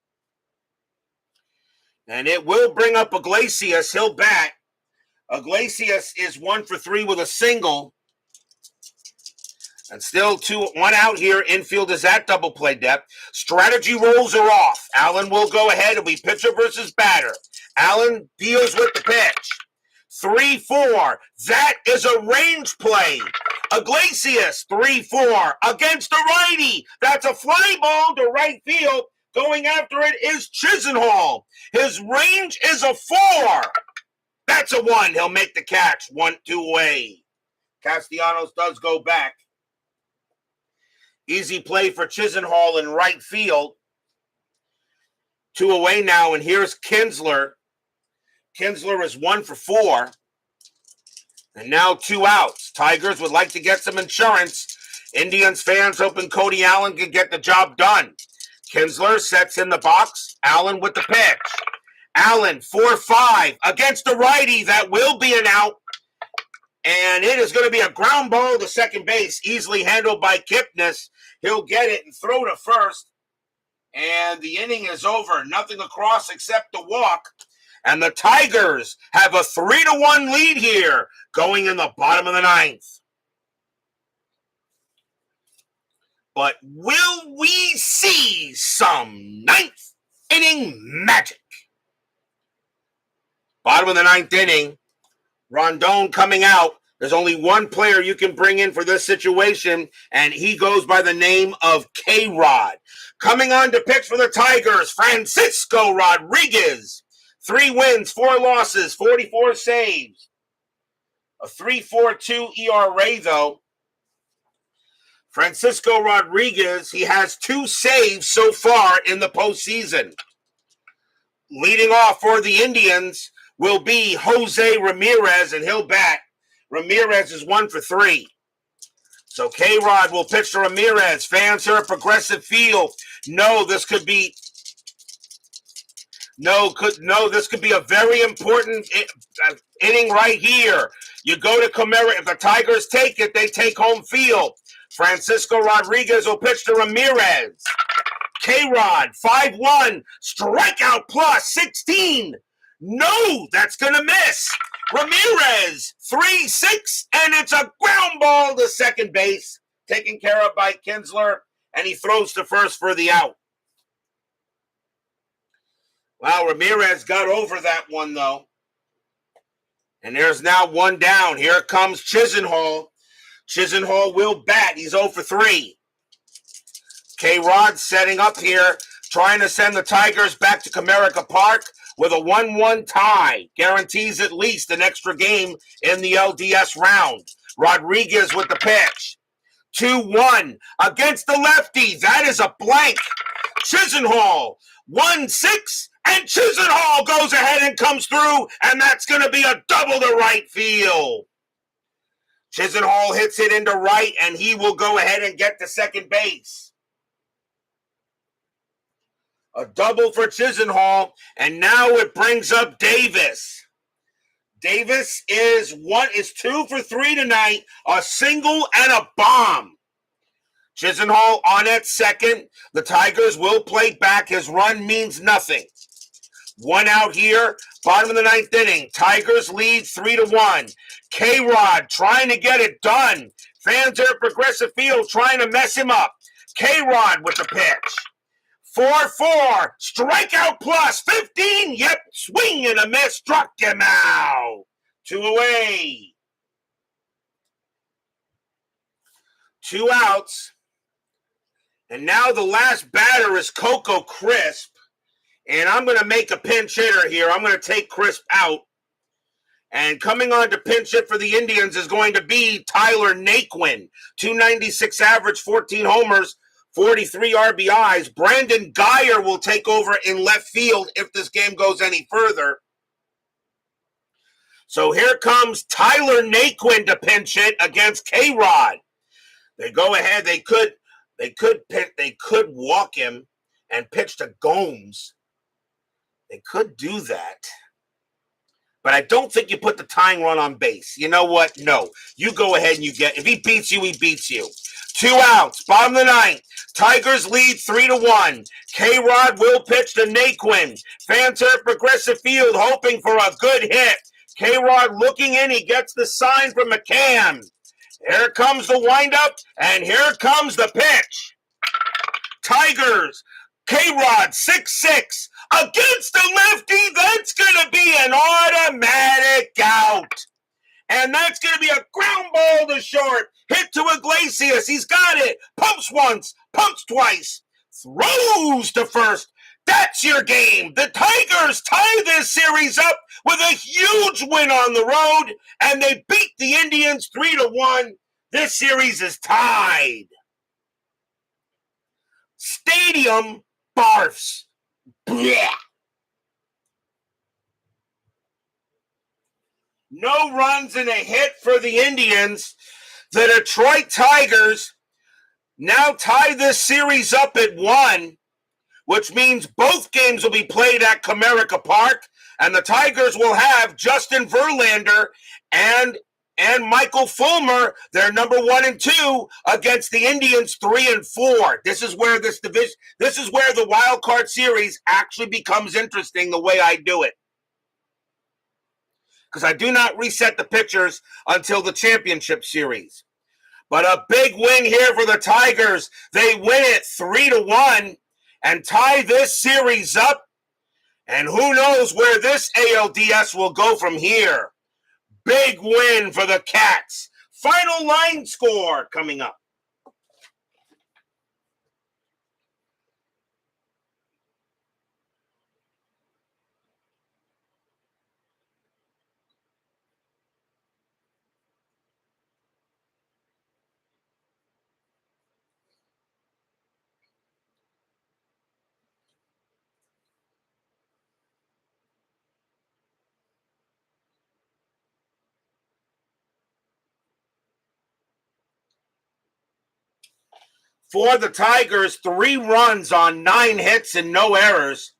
And it will bring up Iglesias. He'll bat. Iglesias is 1 for 3 with a single. And still 1 out here. Infield is at double play depth. Strategy rolls are off. Allen will go ahead. It'll be pitcher versus batter. Allen deals with the pitch. 3-4. That is a range play. Iglesias, 3-4 against the righty. That's a fly ball to right field. Going after it is Chisenhall. His range is a 4. That's a 1. He'll make the catch. 1-2 away. Castellanos does go back. Easy play for Chisenhall in right field. 2 away now, and here's Kinsler. Kinsler is 1 for 4. And now 2 outs. Tigers would like to get some insurance. Indians fans hoping Cody Allen can get the job done. Kinsler sets in the box. Allen with the pitch. Allen, 4-5 against the righty. That will be an out. And it is going to be a ground ball to second base, easily handled by Kipnis. He'll get it and throw to first. And the inning is over. Nothing across except the walk. And the Tigers have a 3-1 lead here going in the bottom of the 9th. But will we see some 9th inning magic? Bottom of the 9th inning. Rondon coming out. There's only one player you can bring in for this situation, and he goes by the name of K-Rod. Coming on to pitch for the Tigers, Francisco Rodriguez. 3 wins, 4 losses, 44 saves. A 3.42 ERA, though. Francisco Rodriguez, he has 2 saves so far in the postseason. Leading off for the Indians will be Jose Ramirez, and he'll bat. Ramirez is 1 for 3. So K-Rod will pitch to Ramirez. Fans here at Progressive Field know this could be this could be a very important inning right here. You go to Comerica. If the Tigers take it, they take home field. Francisco Rodriguez will pitch to Ramirez. K-Rod, 5-1, strikeout plus 16. No, that's going to miss. Ramirez, 3-6, and it's a ground ball to second base, taken care of by Kinsler, and he throws to first for the out. Wow, Ramirez got over that one, though. And there's now 1 down. Here comes Chisenhall. Chisenhall will bat. He's 0 for 3. K-Rod setting up here, trying to send the Tigers back to Comerica Park with a 1-1 tie. Guarantees at least an extra game in the LDS round. Rodriguez with the pitch. 2-1 against the lefty. That is a blank. Chisenhall, 1-6, and Chisenhall goes ahead and comes through, and that's going to be a double to right field. Chisenhall hits it into right, and he will go ahead and get to second base. A double for Chisenhall, and now it brings up Davis. Davis is 2 for 3 tonight, a single and a bomb. Chisenhall on at second. The Tigers will play back. His run means nothing. One out here, bottom of the ninth inning. Tigers lead 3-1. K-Rod trying to get it done. Fans are at Progressive Field trying to mess him up. K-Rod with the pitch. 4-4, strikeout plus 15. Yep, swing and a miss, struck him out. 2 away. 2 outs. And now the last batter is Coco Crisp. And I'm going to make a pinch hitter here. I'm going to take Crisp out. And coming on to pinch hit for the Indians is going to be Tyler Naquin. 296 average, 14 homers, 43 RBIs. Brandon Geyer will take over in left field if this game goes any further. So here comes Tyler Naquin to pinch hit against K-Rod. They go ahead. They could walk him and pitch to Gomes. They could do that. But I don't think you put the tying run on base. You know what? No. You go ahead and if he beats you, he beats you. 2 outs, bottom of the ninth. Tigers lead 3-1. K-Rod will pitch to Naquin. Fans are at Progressive Field hoping for a good hit. K-Rod looking in. He gets the sign from McCann. Here comes the windup, and here comes the pitch. Tigers, K-Rod, 6-6. Against the lefty, that's going to be an automatic out. And that's going to be a ground ball to short. Hit to Iglesias. He's got it. Pumps once, pumps twice. Throws to first. That's your game. The Tigers tie this series up with a huge win on the road, and they beat the Indians 3-1. This series is tied. Stadium barfs. Blech. No runs and a hit for the Indians. The Detroit Tigers now tie this series up at 1, which means both games will be played at Comerica Park, and the Tigers will have Justin Verlander and Michael Fulmer, their number 1 and 2, against the Indians 3 and 4. This is where this is where the wild card series actually becomes interesting the way I do it. Because I do not reset the pitchers until the championship series. But a big win here for the Tigers. They win it 3-1 and tie this series up. And who knows where this ALDS will go from here. Big win for the Cats. Final line score coming up. For the Tigers, 3 runs on 9 hits and no errors.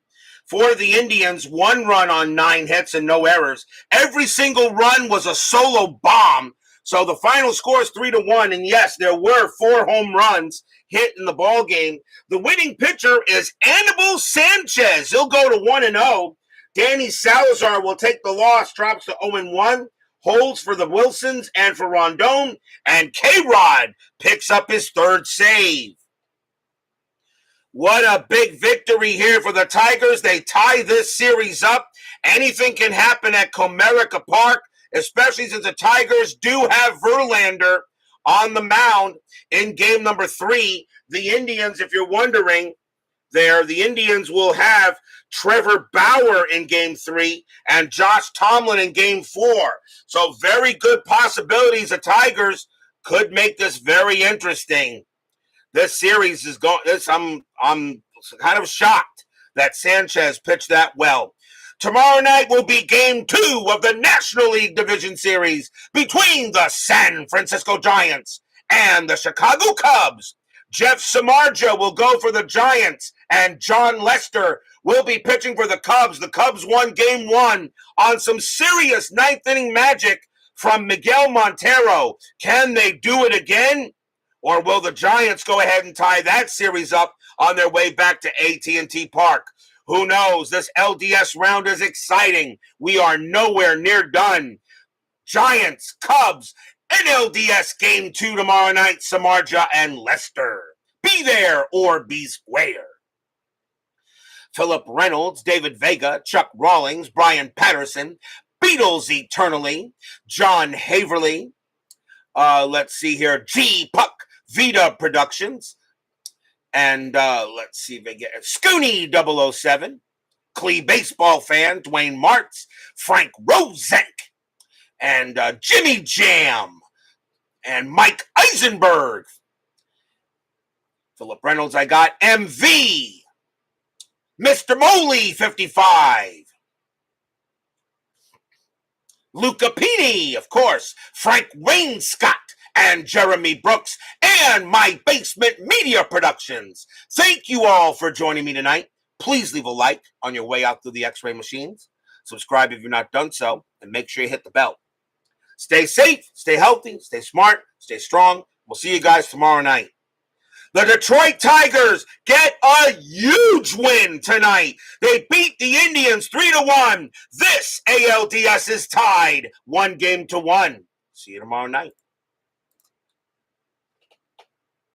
For the Indians, 1 run on 9 hits and no errors. Every single run was a solo bomb. So the final score is 3-1. And yes, there were 4 home runs hit in the ball game. The winning pitcher is Anibal Sanchez. He'll go to 1-0. Danny Salazar will take the loss, drops to 0-1. Holds for the Wilsons and for Rondon, and K-Rod picks up his 3rd save. What a big victory here for the Tigers. They tie this series up. Anything can happen at Comerica Park, especially since the Tigers do have Verlander on the mound in game number 3. The Indians, if you're wondering, the Indians will have Trevor Bauer in game 3 and Josh Tomlin in game 4. So very good possibilities. The Tigers could make this very interesting. This series is going. I'm kind of shocked that Sanchez pitched that well. Tomorrow night will be game 2 of the National League Division Series between the San Francisco Giants and the Chicago Cubs. Jeff Samardzija will go for the Giants, And John Lester will be pitching for the Cubs. The Cubs won game 1 on some serious ninth inning magic from Miguel Montero. Can they do it again? Or will the Giants go ahead and tie that series up on their way back to AT&T Park? Who knows? This LDS round is exciting. We are nowhere near done. Giants, Cubs, NLDS Game 2 tomorrow night, Samardzija and Lester. Be there or be square. Philip Reynolds, David Vega, Chuck Rawlings, Brian Patterson, Beatles Eternally, John Haverly, let's see here, G. Puck, Vita Productions, and let's see if they get Scooney 007, Clee Baseball Fan, Dwayne Martz, Frank Rosenk, and Jimmy Jam, and Mike Eisenberg. Philip Reynolds, I got MV, Mr. Moley 55, Luca Pini, of course, Frank Wainscott, and Jeremy Brooks, and My Basement Media Productions. Thank you all for joining me tonight. Please leave a like on your way out through the X-ray machines. Subscribe if you've not done so, and make sure you hit the bell. Stay safe, stay healthy, stay smart, stay strong. We'll see you guys tomorrow night. The Detroit Tigers get a huge win tonight. They beat the Indians 3-1. This ALDS is tied 1-1. See you tomorrow night.